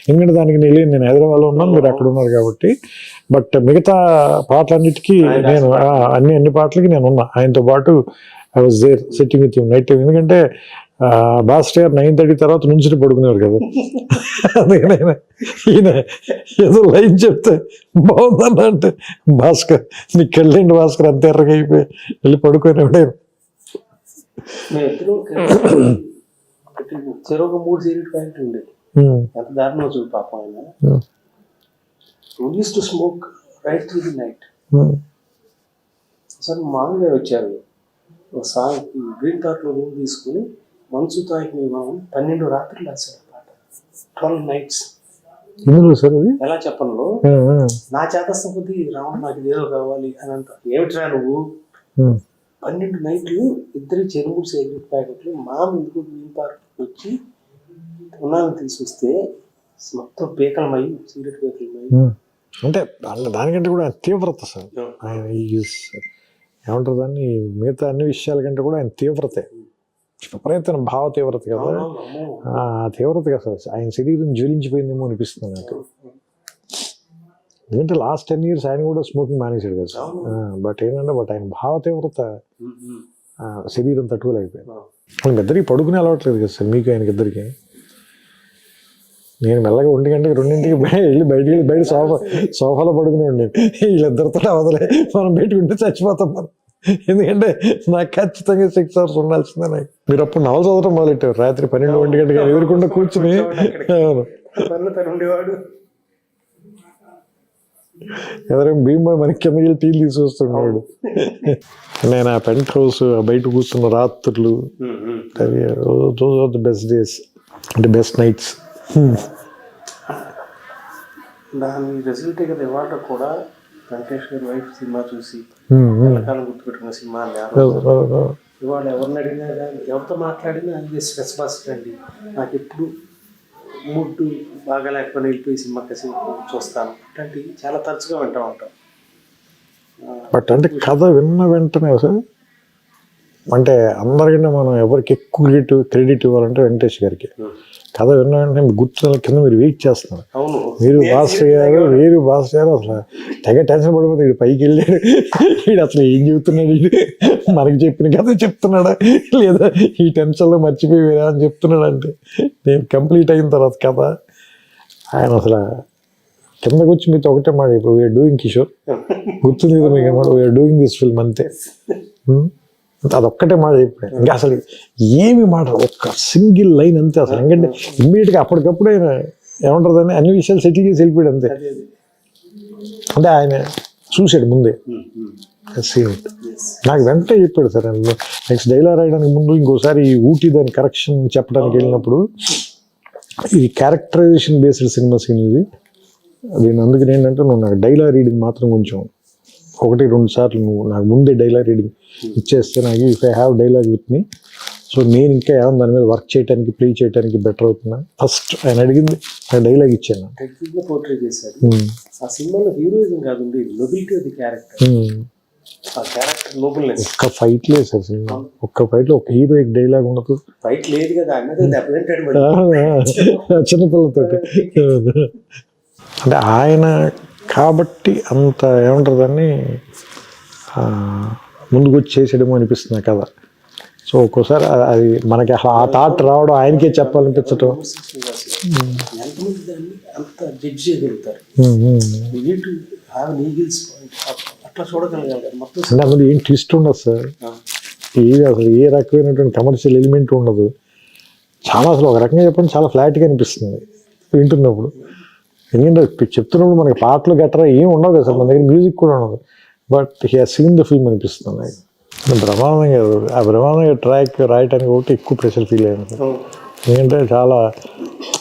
ఎందుకంటే దానికి నేను హైదరాబాద్లో ఉన్నాను, మీరు అక్కడ ఉన్నారు కాబట్టి. బట్ మిగతా పాటలన్నిటికీ నేను అన్ని పాటలకి నేను ఉన్నా ఆయనతో పాటు. I was there sitting with you night time. ఎందుకంటే భాస్కర్ గారు 9:30 తర్వాత నుంచి పడుకునేవారు కదా. అందుకని ఈయన ఏదో లైన్ చెప్తే బాగుందన్న అంటే, భాస్కర్ నీకు వెళ్ళండి భాస్కర్ అంత ఎర్రగా అయిపోయి వెళ్ళి పడుకునేవాడే. చెరొక 3 సీరియట్ పాయింట్లు ఉండేది. ఎంత దారుణం చూడు పాపం ఆయన. Used to smoke right through the night. అసలు మామూలుగా వచ్చారు ఒక సాంగ్ గ్రీన్ కార్ట్లో రూమ్ తీసుకుని మనసు తాకి మనం 12 రాత్రులు రాశాడు పాట, 12 nights. సార్ అది ఎలా చెప్పను, నా చేతస్థ కొద్ది రావడం నాకు ఏదో కావాలి అని అంట. ఏమిట్రా నువ్వు 12 నైట్లు ఇద్దరి చెరువులు సిగరెట్ ప్యాకెట్లు మా ముందుకు గ్రీన్ పార్క్ వచ్చి ఉన్నాను తీసుకొస్తే మొత్తం పీకలమై సిగరెట్ పీకలమై. అంటే దానికంటే కూడా తీవ్రత సార్ ఆయన ఏమంటారు దాన్ని, మిగతా అన్ని విషయాల కంటే కూడా ఆయన తీవ్రతే, విపరీతమైన భావ తీవ్రత కదా. ఆ తీవ్రత కదా ఆయన శరీరం జ్వలించిపోయిందేమో అనిపిస్తుంది నాకు. ఎందుకంటే లాస్ట్ 10 years ఆయన కూడా స్మోకింగ్ మానేశాడు కదా సార్. బట్ ఆయన భావ తీవ్రత శరీరం తట్టుకోలేకపోయింది. వాళ్ళకి ఇద్దరికి పడుకునే అలవాట్లేదు కదా సార్, మీకు ఆయనకి ఇద్దరికి. నేను మెల్లగా 1 గంటకి 2ంటికి వెళ్ళి బయట సోఫాలో పడుకునేవాడిని. వీళ్ళిద్దరితో అవదలే, మనం పెట్టుకుంటే చచ్చిపోతాం మనం. ఎందుకంటే నాకు ఖచ్చితంగా 6 hours ఉండాల్సిందే. నాకు మీరు అప్పుడు నవల చదవడం మొదలెట్టారు రాత్రి 12-1 గంటకి ఎదురుకుండా కూర్చుని. ఎదురు భీమా మనకి కిందకి వెళ్ళి టీలు తీసుకొస్తున్నాడు. నేను ఆ పెంట్ హౌస్ బయట కూర్చున్న రాత్రులు, those are the best days, అంటే బెస్ట్ నైట్స్. దాని రిజల్ట్ కదా ఇవాళ కూడా వెంకటేష్ గారి వైఫ్ సినిమా చూసి కాలం గుర్తుపెట్టుకున్న సినిమా. ఇవాళ ఎవరిని అడిగినా కానీ ఎవరితో మాట్లాడినా అది స్ట్రెస్ బస్టర్ అండి. నాకు ఎప్పుడు మూడ్ బాగా లేకపోయినా వెళ్ళిపోయి సినిమా కాసేపు చూస్తాను. అట్లాంటివి చాలా తరచుగా వింటూ ఉంటాం. బట్ అంటే కథ విన్న వెంటనే సార్, అంటే అందరికంటే మనం ఎవరికి ఎక్కువ క్రెడిట్ ఇవ్వాలంటే వెంకటేష్ గారికి. కథ విన్న వెంటనే గుర్తు కింద మీరు వెయిట్ చేస్తున్నారు. మీరు భాస్కర్ గారు అసలు తెగ టెన్షన్ పడిపోతుంది. వీడు పైకి వెళ్ళాడు, వీడు అసలు ఏం చెబుతున్నాడు, వీడు మనకి చెప్పిన కథ చెప్తున్నాడా లేదా ఈ టెన్షన్లో మర్చిపోయి వేరే అని చెప్తున్నాడు. అంటే నేను కంప్లీట్ అయిన తర్వాత కథ ఆయన అసలు కిందకు వచ్చి మీతో ఒకటే మాట, ఇప్పుడు వీఆర్ డూయింగ్ కిషోర్, గుర్తుంది కదా మీకు అన్నమాట, వీఆర్ డూయింగ్ దిస్ ఫిల్మ్ అంతే. అదొక్కటే మాట చెప్పాడు. ఇంకా అసలు ఏమి మాట, ఒక్క సింగిల్ లైన్ అంతే. అసలు ఎందుకంటే ఇమ్మీడియట్గా అప్పటికప్పుడు ఆయన ఏమంటారు దాన్ని అన్ని విషయాలు సెటిల్ చేసి వెళ్ళిపోయాడు అంతే. అంటే ఆయన చూసాడు ముందే సీన్. నాకు వెంటనే చెప్పాడు సార్, నెక్స్ట్ డైలాగ్ రాయడానికి ముందు ఇంకోసారి ఊటీ దాని కరెక్షన్ చెప్పడానికి వెళ్ళినప్పుడు, ఇది క్యారెక్టరైజేషన్ బేస్డ్ సినిమా సీన్ ఇది, దీని అందుకని ఏంటంటే నువ్వు నాకు డైలాగ్ రీడింగ్ మాత్రం కొంచెం 1-2 సార్లు నువ్వు నాకు ముందే డైలాగ్ రీడింగ్ ఇచ్చేస్తే నాకు if I have dialogue with me, so నేను ఇంకా ఏమైనా దాని మీద వర్క్ చేయడానికి ప్లే చేయడానికి బెటర్ అవుతున్నా. ఫస్ట్ ఆయన అడిగింది నాకు డైలాగ్ ఇచ్చాను. పోర్ట్రే చేశారు ఆ సినిమాలో. హీరోయిజం కాదండి, నొబిలిటీ ఆఫ్ ది క్యారెక్టర్, ఆ క్యారెక్టర్ నోబుల్నెస్. ఒక్క ఫైట్ లేదు సార్ సినిమా, ఒక్క ఫైట్లో ఒక హీరోయిక్ డైలాగ్ ఉండదు. ఫైట్ లేదు కదా అన్నది చిన్నపిల్లతో. అంటే ఆయన కాబట్టి అంత ఏమంటారు దాన్ని ముందుకు వచ్చి చేసేయడమో అనిపిస్తుంది కదా. సో ఒక్కోసారి అది మనకి అసలు ఆ థాట్ రావడం, ఆయనకే చెప్పాలనిపించటం. ఎంతమంది దాన్ని అంత జడ్జ్ చేయగలుగుతారు, అట్లా చూడగలగాలి మొత్తం. అంటే అందులో ఏం ట్విస్ట్ ఉండదు సార్, ఏది అసలు ఏ రకమైనటువంటి కమర్షియల్ ఎలిమెంట్ ఉండదు. చాలా అసలు ఒక రకంగా చెప్పండి చాలా ఫ్లాట్గా అనిపిస్తుంది వింటున్నప్పుడు. ఎందుకంటే చెప్తున్నప్పుడు మనకి పాటలు గట్రా ఏం ఉండవు కదా సార్, మన దగ్గర మ్యూజిక్ కూడా ఉండదు. But he has seen the film అనిపిస్తుంది నాకు. బ్రహ్మానందం గారు ఆ బ్రహ్మానందం గారు ట్రాక్ రాయటానికి ఒకటి ఎక్కువ ప్రెషర్ ఫీల్ అయ్యాను సార్. ఎందుకంటే చాలా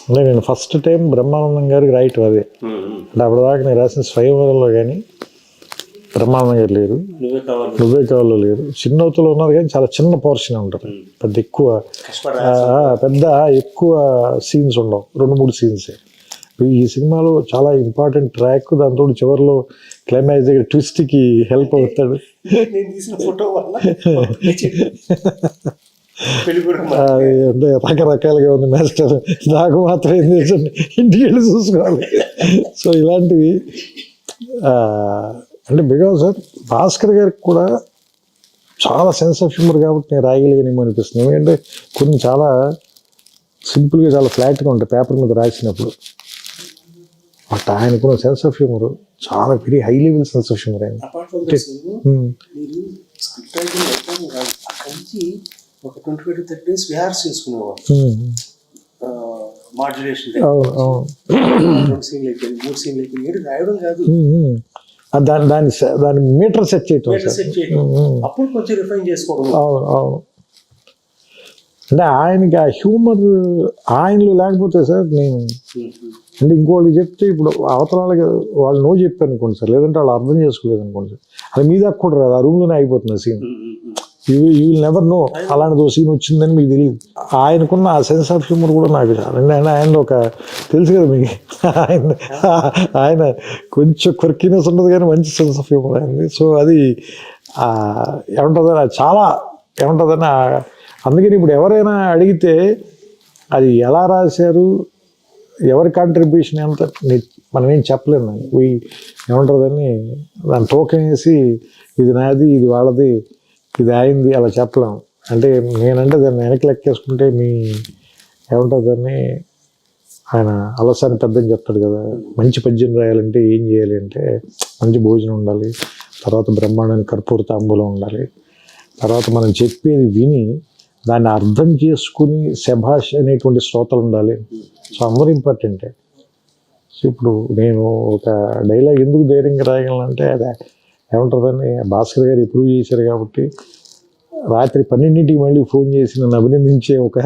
అంటే నేను ఫస్ట్ టైం బ్రహ్మానందం గారికి రాయటం అదే. అంటే అప్పటిదాకా నేను రాసిన స్వయంవరంలో కానీ బ్రహ్మానందం గారు లేరు, నువ్వే కావాలో లేరు, చిన్నవతలో ఉన్నారు కానీ చాలా చిన్న పోర్షన్ ఉంటారు, పెద్ద ఎక్కువ సీన్స్ ఉండవు, 2-3 సీన్సే. ఈ సినిమాలో చాలా ఇంపార్టెంట్ ట్రాక్, దాంతో చివరిలో క్లైమాక్స్ దగ్గర ట్విస్ట్కి హెల్ప్ అవుతాడు. అంటే రకరకాలుగా ఉంది మాస్టర్, నాకు మాత్రం ఏం చేసండి ఇంటికి వెళ్ళి చూసుకోవాలి. సో ఇలాంటివి అంటే బికాజ్ సార్ భాస్కర్ గారికి కూడా చాలా సెన్స్ ఆఫ్ హ్యూమర్ కాబట్టి నేను రాయగలిగానేమో అనిపిస్తుంది. ఎందుకంటే కొన్ని చాలా సింపుల్గా చాలా ఫ్లాట్గా ఉంటాయి పేపర్ మీద రాసినప్పుడు. బట్ ఆయనకున్న సెన్స్ ఆఫ్ హ్యూమర్ చాలా very high level sense of humour. ఆయన ఒక 25-30 days రిహార్స్ చేసుకునేవారు. మాడ్యులేషన్ 2 సీన్లు అయిపోయింది, 3 సీన్లు అయిపోయింది, ఏడు రాయడం కాదు, దాని మీటర్ సెట్ చేయటం, అప్పుడు కొంచెం రిఫైన్ చేసుకోవడం. అవును. అంటే ఆయనకి ఆ హ్యూమర్ ఆయనలో లేకపోతే సార్ నేను అంటే ఇంకోళ్ళకి చెప్తే ఇప్పుడు అవతల వాళ్ళకి వాళ్ళు నో చెప్పారు అనుకోండి సార్, లేదంటే వాళ్ళు అర్థం చేసుకోలేదు అనుకోండి సార్, అది మీ దాకా కూడా రాదు, ఆ రూమ్లోనే అయిపోతుంది scene. You will never know అలాంటిది సీన్ వచ్చిందని మీకు తెలియదు. ఆయనకున్న ఆ సెన్స్ ఆఫ్ హ్యూమర్ కూడా నాకు చాలా. ఆయన ఒక తెలుసు కదా మీకు, ఆయన కొంచెం క్వర్కినెస్ ఉండదు కానీ మంచి సెన్స్ ఆఫ్ హ్యూమర్ అయింది. సో అది ఏమంటుందని చాలా ఏమంటుందని అందుకని ఇప్పుడు ఎవరైనా అడిగితే అది ఎలా రాశారు, ఎవరి కాంట్రిబ్యూషన్ ఎంత మనం ఏం చెప్పలేము. ఏమంటుందని దాన్ని టోకెన్ వేసి ఇది నాది ఇది వాళ్ళది ఇది అయింది అలా చెప్పలేము. అంటే నేనంటే దాన్ని వెనక్కి లెక్కేసుకుంటే మీ ఏమంటుందని ఆయన అలసాని పెద్దని చెప్తాడు కదా, మంచి పద్యం రాయాలంటే ఏం చేయాలి అంటే మంచి భోజనం ఉండాలి, తర్వాత బ్రహ్మాండానికి కర్పూర తాంబూలం ఉండాలి, తర్వాత మనం చెప్పేది విని దాన్ని అర్థం చేసుకుని శభాష్ అనేటువంటి శ్రోతలు ఉండాలి. సో అందరూ ఇంపార్టెంటే. సో ఇప్పుడు నేను ఒక డైలాగ్ ఎందుకు ధైర్యంగా రాయగలనంటే అదే ఏమంటుందని భాస్కర్ గారు ప్రూవ్ చేశారు కాబట్టి. రాత్రి 12ంటికి మళ్ళీ ఫోన్ చేసి నన్ను అభినందించే ఒక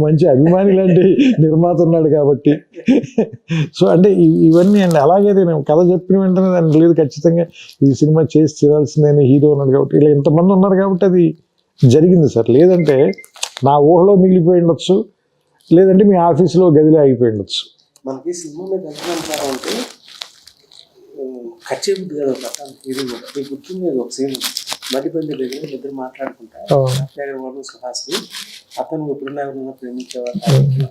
మంచి అభిమాని లాంటి నిర్మాత ఉన్నాడు కాబట్టి. సో అంటే ఇవన్నీ అండి. అలాగే నేను కథ చెప్పిన వెంటనే దాన్ని లేదు ఖచ్చితంగా ఈ సినిమా చేసి తీరాల్సిందని హీరో ఉన్నాడు కాబట్టి ఇలా ఇంతమంది ఉన్నారు కాబట్టి అది జరిగింది సార్. లేదంటే నా ఊహలో మిగిలిపోయి ఉండొచ్చు, లేదంటే మీ ఆఫీసులో గదిలో అయిపోయి ఉండొచ్చు. మనకి సినిమా మీద ఎంత అంటే ఖర్చే బుద్ధి కదా ఒక హీరో కూడా. మీకు గుర్తుంది ఒక సీన్ మడిపల్లి దగ్గర ఇద్దరు మాట్లాడుకుంటారు, సుహాస్ని. అతను ఎప్పుడున్నా ప్రేమించేవాళ్ళు,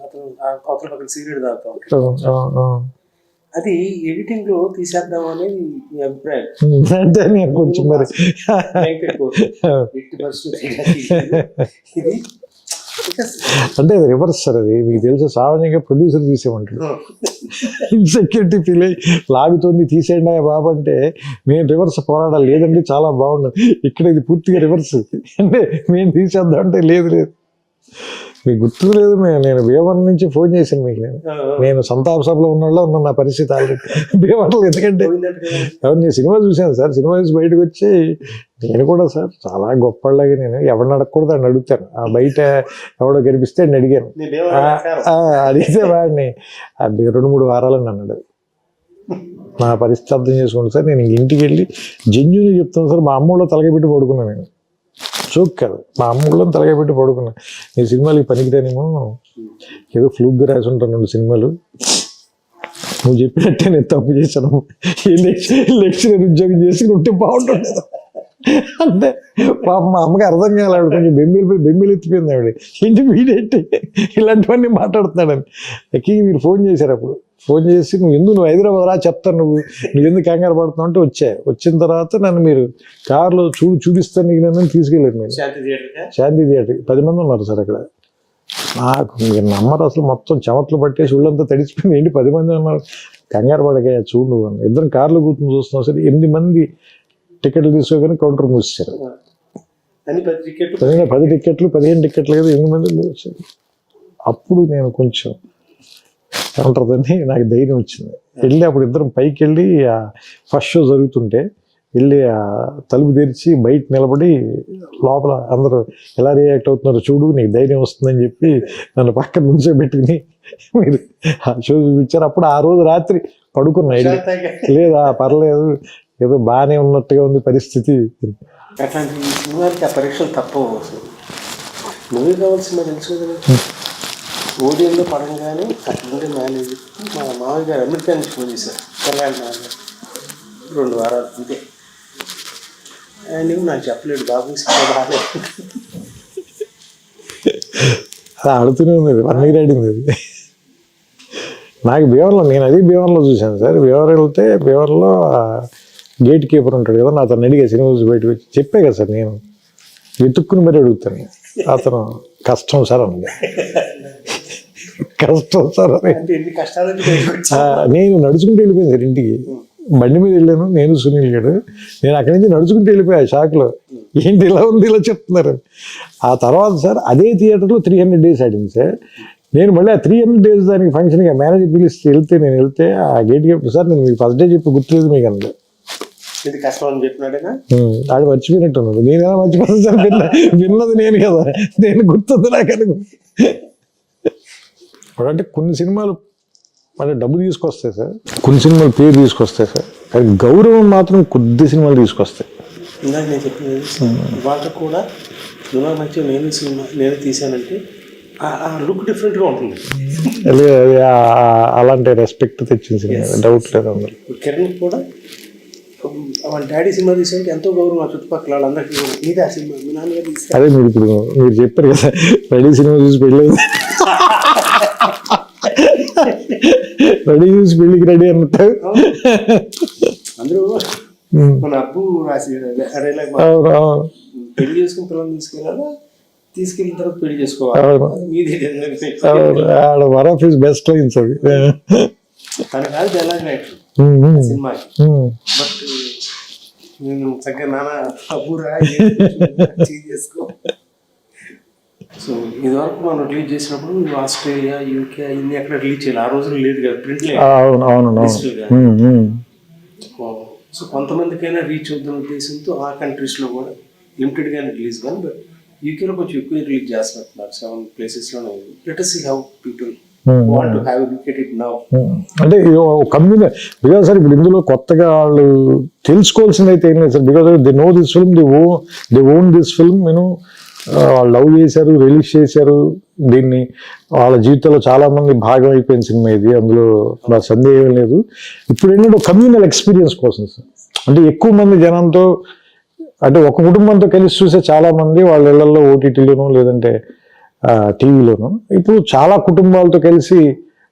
అతను అవతల పక్కన సిగరెట్ తాగుతూ ఉంటాడు. అది ఎడిటింగ్ లో తీసేద్దాం అనేది మీ అభిప్రాయం అంటే నేను కొంచెం మరి ఇది అంటే అది రివర్స్ సార్. అది మీకు తెలుసు సామాన్యంగా ప్రొడ్యూసర్ తీసేమంటాడు, ఇన్సెక్యూరిటీ ఫీల్ అయ్యి లాగుతోంది తీసేయండి బాబు అంటే మేము రివర్స్ పోరాడాలి, లేదంటే చాలా బాగుండదు. ఇక్కడ ఇది పూర్తిగా రివర్స్ అంటే మేము తీసేద్దాం అంటే లేదు. మీకు గుర్తు లేదు, నేను భీమవరం నుంచి ఫోన్ చేశాను మీకు. నేను సంతాప సభలో ఉన్నోళ్ళ ఉన్న నా పరిస్థితి ఆల్రెడీ భీమవరంలో. ఎందుకంటే నేను సినిమా చూశాను సార్, సినిమా చూసి బయటకు వచ్చి నేను కూడా సార్ చాలా గొప్పలాగా నేను ఎవరిని అడగకూడదు అని అడుగుతాను. ఆ బయట ఎవడో కనిపిస్తే అని అడిగాను. అడిగితే వాడిని 2-3 వారాలని అన్నాడు. నా పరిస్థితి అర్థం చేసుకోండి సార్. నేను ఇంటికి వెళ్ళి జెన్యున్గా చెప్తాను సార్, మా అమ్మలో తలకాయ పెట్టి పడుకున్నాను. నేను జోక్ కాదు, మా అమ్మలో తలకాయ పెట్టి పడుకున్నా. ఈ సినిమాలు పనికిరానేమో ఏదో ఫ్లూక్గా రాసి ఉంటాను 2 సినిమాలు. నువ్వు చెప్పినట్టే నేను తప్పు చేశాను, లెక్చరర్ ఉద్యోగం చేసి ఉంటే బాగుంటుంది అంటే పాప మా అమ్మకి అర్థం కాలే. ఆవిడ కొంచెం బెమ్మిలు ఎత్తిపోయింది. ఆవిడ ఏంటి వీడేంటి ఇలాంటివన్నీ మాట్లాడుతున్నాడని. ఎక్కి మీరు ఫోన్ చేశారు. అప్పుడు ఫోన్ చేసి నువ్వు హైదరాబాద్ రా చెప్తాను, నువ్వు ఎందుకు కంగారు పడుతున్నావు అంటే వచ్చిన తర్వాత నన్ను మీరు కార్లో చూపిస్తాను నీకు నన్ను తీసుకెళ్ళారు. నేను శాంతి థియేటర్ 10 మంది ఉన్నారు సార్ అక్కడ. నాకు మీరు నమ్మరు అసలు, మొత్తం చెమట్లు పట్టేసి ఒళ్ళంతా తడిచిపోయింది. ఏంటి 10 మంది ఉన్నారు, కంగారు పడగా చూడు అని. ఇద్దరం కార్లో కూర్చొని చూస్తున్నాం సార్. 8 మంది టికెట్లు తీసుకోగానే కౌంటర్ మూసేశారు. 10 టికెట్లు 15 టికెట్లు కదా, 8 మంది మూసేశారు. అప్పుడు నేను కొంచెం ఏమంటుందని నాకు ధైర్యం వచ్చింది. వెళ్ళి అప్పుడు ఇద్దరం పైకి వెళ్ళి ఫస్ట్ షో జరుగుతుంటే వెళ్ళి ఆ తలుపు తెరిచి బయట నిలబడి లోపల అందరూ ఎలా రియాక్ట్ అవుతున్నారో చూడు, నీకు ధైర్యం వస్తుందని చెప్పి నన్ను పక్కన నుంచో పెట్టుకుని మీరు ఆ షో చూపించారు. అప్పుడు ఆ రోజు రాత్రి పడుకున్నా. లేదా పర్లేదు, ఏదో బాగానే ఉన్నట్టుగా ఉంది పరిస్థితి. అట్లాంటి సినిమాలకి ఆ పరీక్షలు తప్పవు. నువ్వే కావాల్సిన తెలుసు కదా. ఓడియంలో పడంగానే అట్లుండే మేనేజర్ మా మామయ్య గారు అమెరికా నుంచి ఫోన్ చేశారు. తెలంగాణ 2 వారాలు అంతే. ఆయన నాకు చెప్పలేడు, బాబు సినిమా రాలేదు. అది ఆడుతూనే ఉంది, 1 year ఆడింది అది. నాకు భీమవరంలో, నేను అది భీమవరంలో చూశాను సార్. భీమవరం వెళ్తే భీమవరంలో గేట్ కీపర్ ఉంటాడు కదా, నా అతను అడిగా సినిమా చూసి బయటకు వచ్చి చెప్పే కదా సార్, నేను వెతుక్కుని మరీ అడుగుతాను. అతను కష్టం సార్ అన్నది. కష్టం సార్ అని. నేను నడుచుకుంటూ వెళ్ళిపోయాను సార్ ఇంటికి. బండి మీద వెళ్ళాను నేను, సునీల్ గారు. నేను అక్కడి నుంచి నడుచుకుంటూ వెళ్ళిపోయా షాక్లో, ఏంటి ఇలా ఉంది ఇలా చెప్తున్నారు. ఆ తర్వాత సార్ అదే థియేటర్లో 300 days ఆడింది సార్. నేను మళ్ళీ ఆ 300 days దానికి ఫంక్షన్గా మేనేజర్ పిలిస్తే నేను వెళ్తే ఆ గేట్ కీపర్ సార్ నేను మీకు ఫస్ట్ డే చెప్పి గుర్తులేదు మీకు అన్నది. ఇది కష్టం అని చెప్పినాడేనా? ఆడు మర్చిపోయినట్టు ఉన్నాడు. నేను ఎలా మర్చిపోతాను సార్, విన్నది నేను కదా, నేను గుర్తుంది నాకు అనుకో. అంటే కొన్ని సినిమాలు అంటే డబ్బు తీసుకొస్తాయి సార్, కొన్ని సినిమాలు పేరు తీసుకొస్తాయి సార్, కానీ గౌరవం మాత్రం కొద్ది సినిమాలు తీసుకొస్తాయి. ఇందాక నేను చెప్పినది వాళ్ళ కూడా నువ్వు మంచిగా నేను తీసానంటే ఆ లుక్ డిఫరెంట్గా ఉంటుంది. అలాంటి రెస్పెక్ట్ తెచ్చిన సినిమా, డౌట్ లేదు అందులో. కిరణ్ కూడా వాళ్ళ డాడీ సినిమా తీసానికి ఎంతో గౌరవం ఆ చుట్టుపక్కల వాళ్ళందరికీ. నీదే ఆ సినిమా, మీ నాన్నగారు తీసారు. అదే మీరు ఇప్పుడు మీరు చెప్పారు కదా, రెడీ సినిమా చూసి పెళ్ళి, రెడీ చూసి పెళ్ళికి రెడీ అన్నట్టు అందరూ మన అబ్బు రాసి పెళ్లి చేసుకుని పిల్లల్ని తీసుకెళ్ళాలా, తీసుకెళ్ళిన తర్వాత పెళ్లి చేసుకోవాలి. బెస్ట్ లైన్స్ అవి. తన కాదు డైలాగ్ రైటర్ సినిమాకి. బట్ నేను చక్కగా నాన్న అబ్బురా చేసుకో. సో ఇదివరకు మనం రిలీజ్ చేసినప్పుడు ఆస్ట్రేలియా, యూకే ఇన్ని ఎక్కడ రిలీజ్ చేయాలి. ఆ రోజులు లేదు కదా, ప్రింట్ లేదు. సో కొంతమందికైనా రీచ్ అవుతున్న ఉద్దేశంతో ఆ కంట్రీస్లో కూడా లిమిటెడ్గానే రిలీజ్ కానీ, బట్ యూకేలో కొంచెం ఎక్కువ రిలీజ్ చేస్తున్నారు. 7 places-లో. Let us see how people want to have look at it now. అంటే కమ్యూనిటీ బికాజ్ సార్ ఇప్పుడు ఇందులో కొత్తగా వాళ్ళు తెలుసుకోవాల్సింది అయితే ఏం లేదు sir. Because they know this film, they own this film. నేను వాళ్ళు లవ్ చేశారు, రిలీజ్ చేశారు దీన్ని. వాళ్ళ జీవితంలో చాలా మంది భాగం అయిపోయిన సినిమా ఇది, అందులో నా సందేహం లేదు. ఇప్పుడు ఏంటంటే కమ్యూనల్ ఎక్స్పీరియన్స్ కోసం సార్, అంటే ఎక్కువ మంది జనంతో, అంటే ఒక కుటుంబంతో కలిసి చూసే చాలా మంది వాళ్ళ ఇళ్లలో ఓటీటీలోనూ లేదంటే టీవీలోనూ. ఇప్పుడు చాలా కుటుంబాలతో కలిసి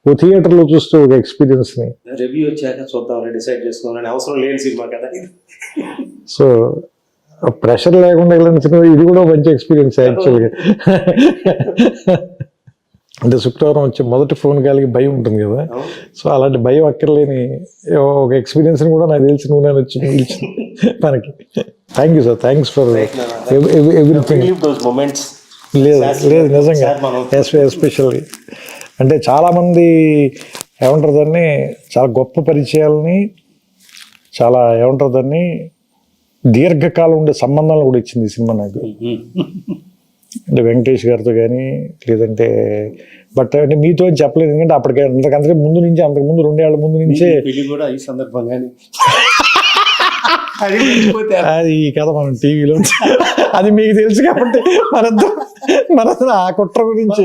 ఓ థియేటర్లో చూస్తూ ఒక ఎక్స్పీరియన్స్ని రివ్యూ వచ్చాక చూద్దామని డిసైడ్ చేసుకోవాలని అవసరం లేని సినిమా కదా. సో ప్రెషర్ లేకుండా ఇలాంటి సినిమా ఇది కూడా మంచి ఎక్స్పీరియన్స్ యాక్చువల్గా. అంటే శుక్రవారం వచ్చే మొదటి ఫోన్ కాల్కి భయం ఉంటుంది కదా, సో అలాంటి భయం అక్కర్లేని ఒక ఎక్స్పీరియన్స్ని కూడా నాకు తెలిసి నువ్వు నేను వచ్చి పిలిచింది మనకి. Thank you sir, thanks for everything. లేదు లేదు నిజంగా సార్ మనం ఎస్పెషల్లీ అంటే చాలామంది ఏమంటారు దాన్ని చాలా గొప్ప పరిచయాలని చాలా ఏమంటారు దాన్ని దీర్ఘకాలం ఉండే సంబంధాలను కూడా ఇచ్చింది ఈ సినిమా నాకు. అంటే వెంకటేష్ గారితో కానీ లేదంటే బట్ అంటే మీతో అని చెప్పలేదు, ఎందుకంటే అప్పటికే అంతకంతకు ముందు నుంచి అంతకుముందు 2 ఏళ్ల ముందు నుంచే పెళ్లి కూడా ఈ సందర్భంగానే అది మర్చిపోతే అది ఈ కథ మనం టీవీలో అది మీకు తెలుసు కాబట్టి మనందరం ఆ కుట్ర గురించి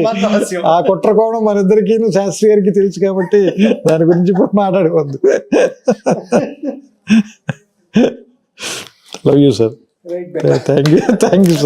ఆ కుట్ర కోణం మన ఇద్దరికి శాస్త్రి గారికి తెలుసు కాబట్టి దాని గురించి ఇప్పుడు మాట్లాడుకోవద్దు. Love you sir. Right thank you sir.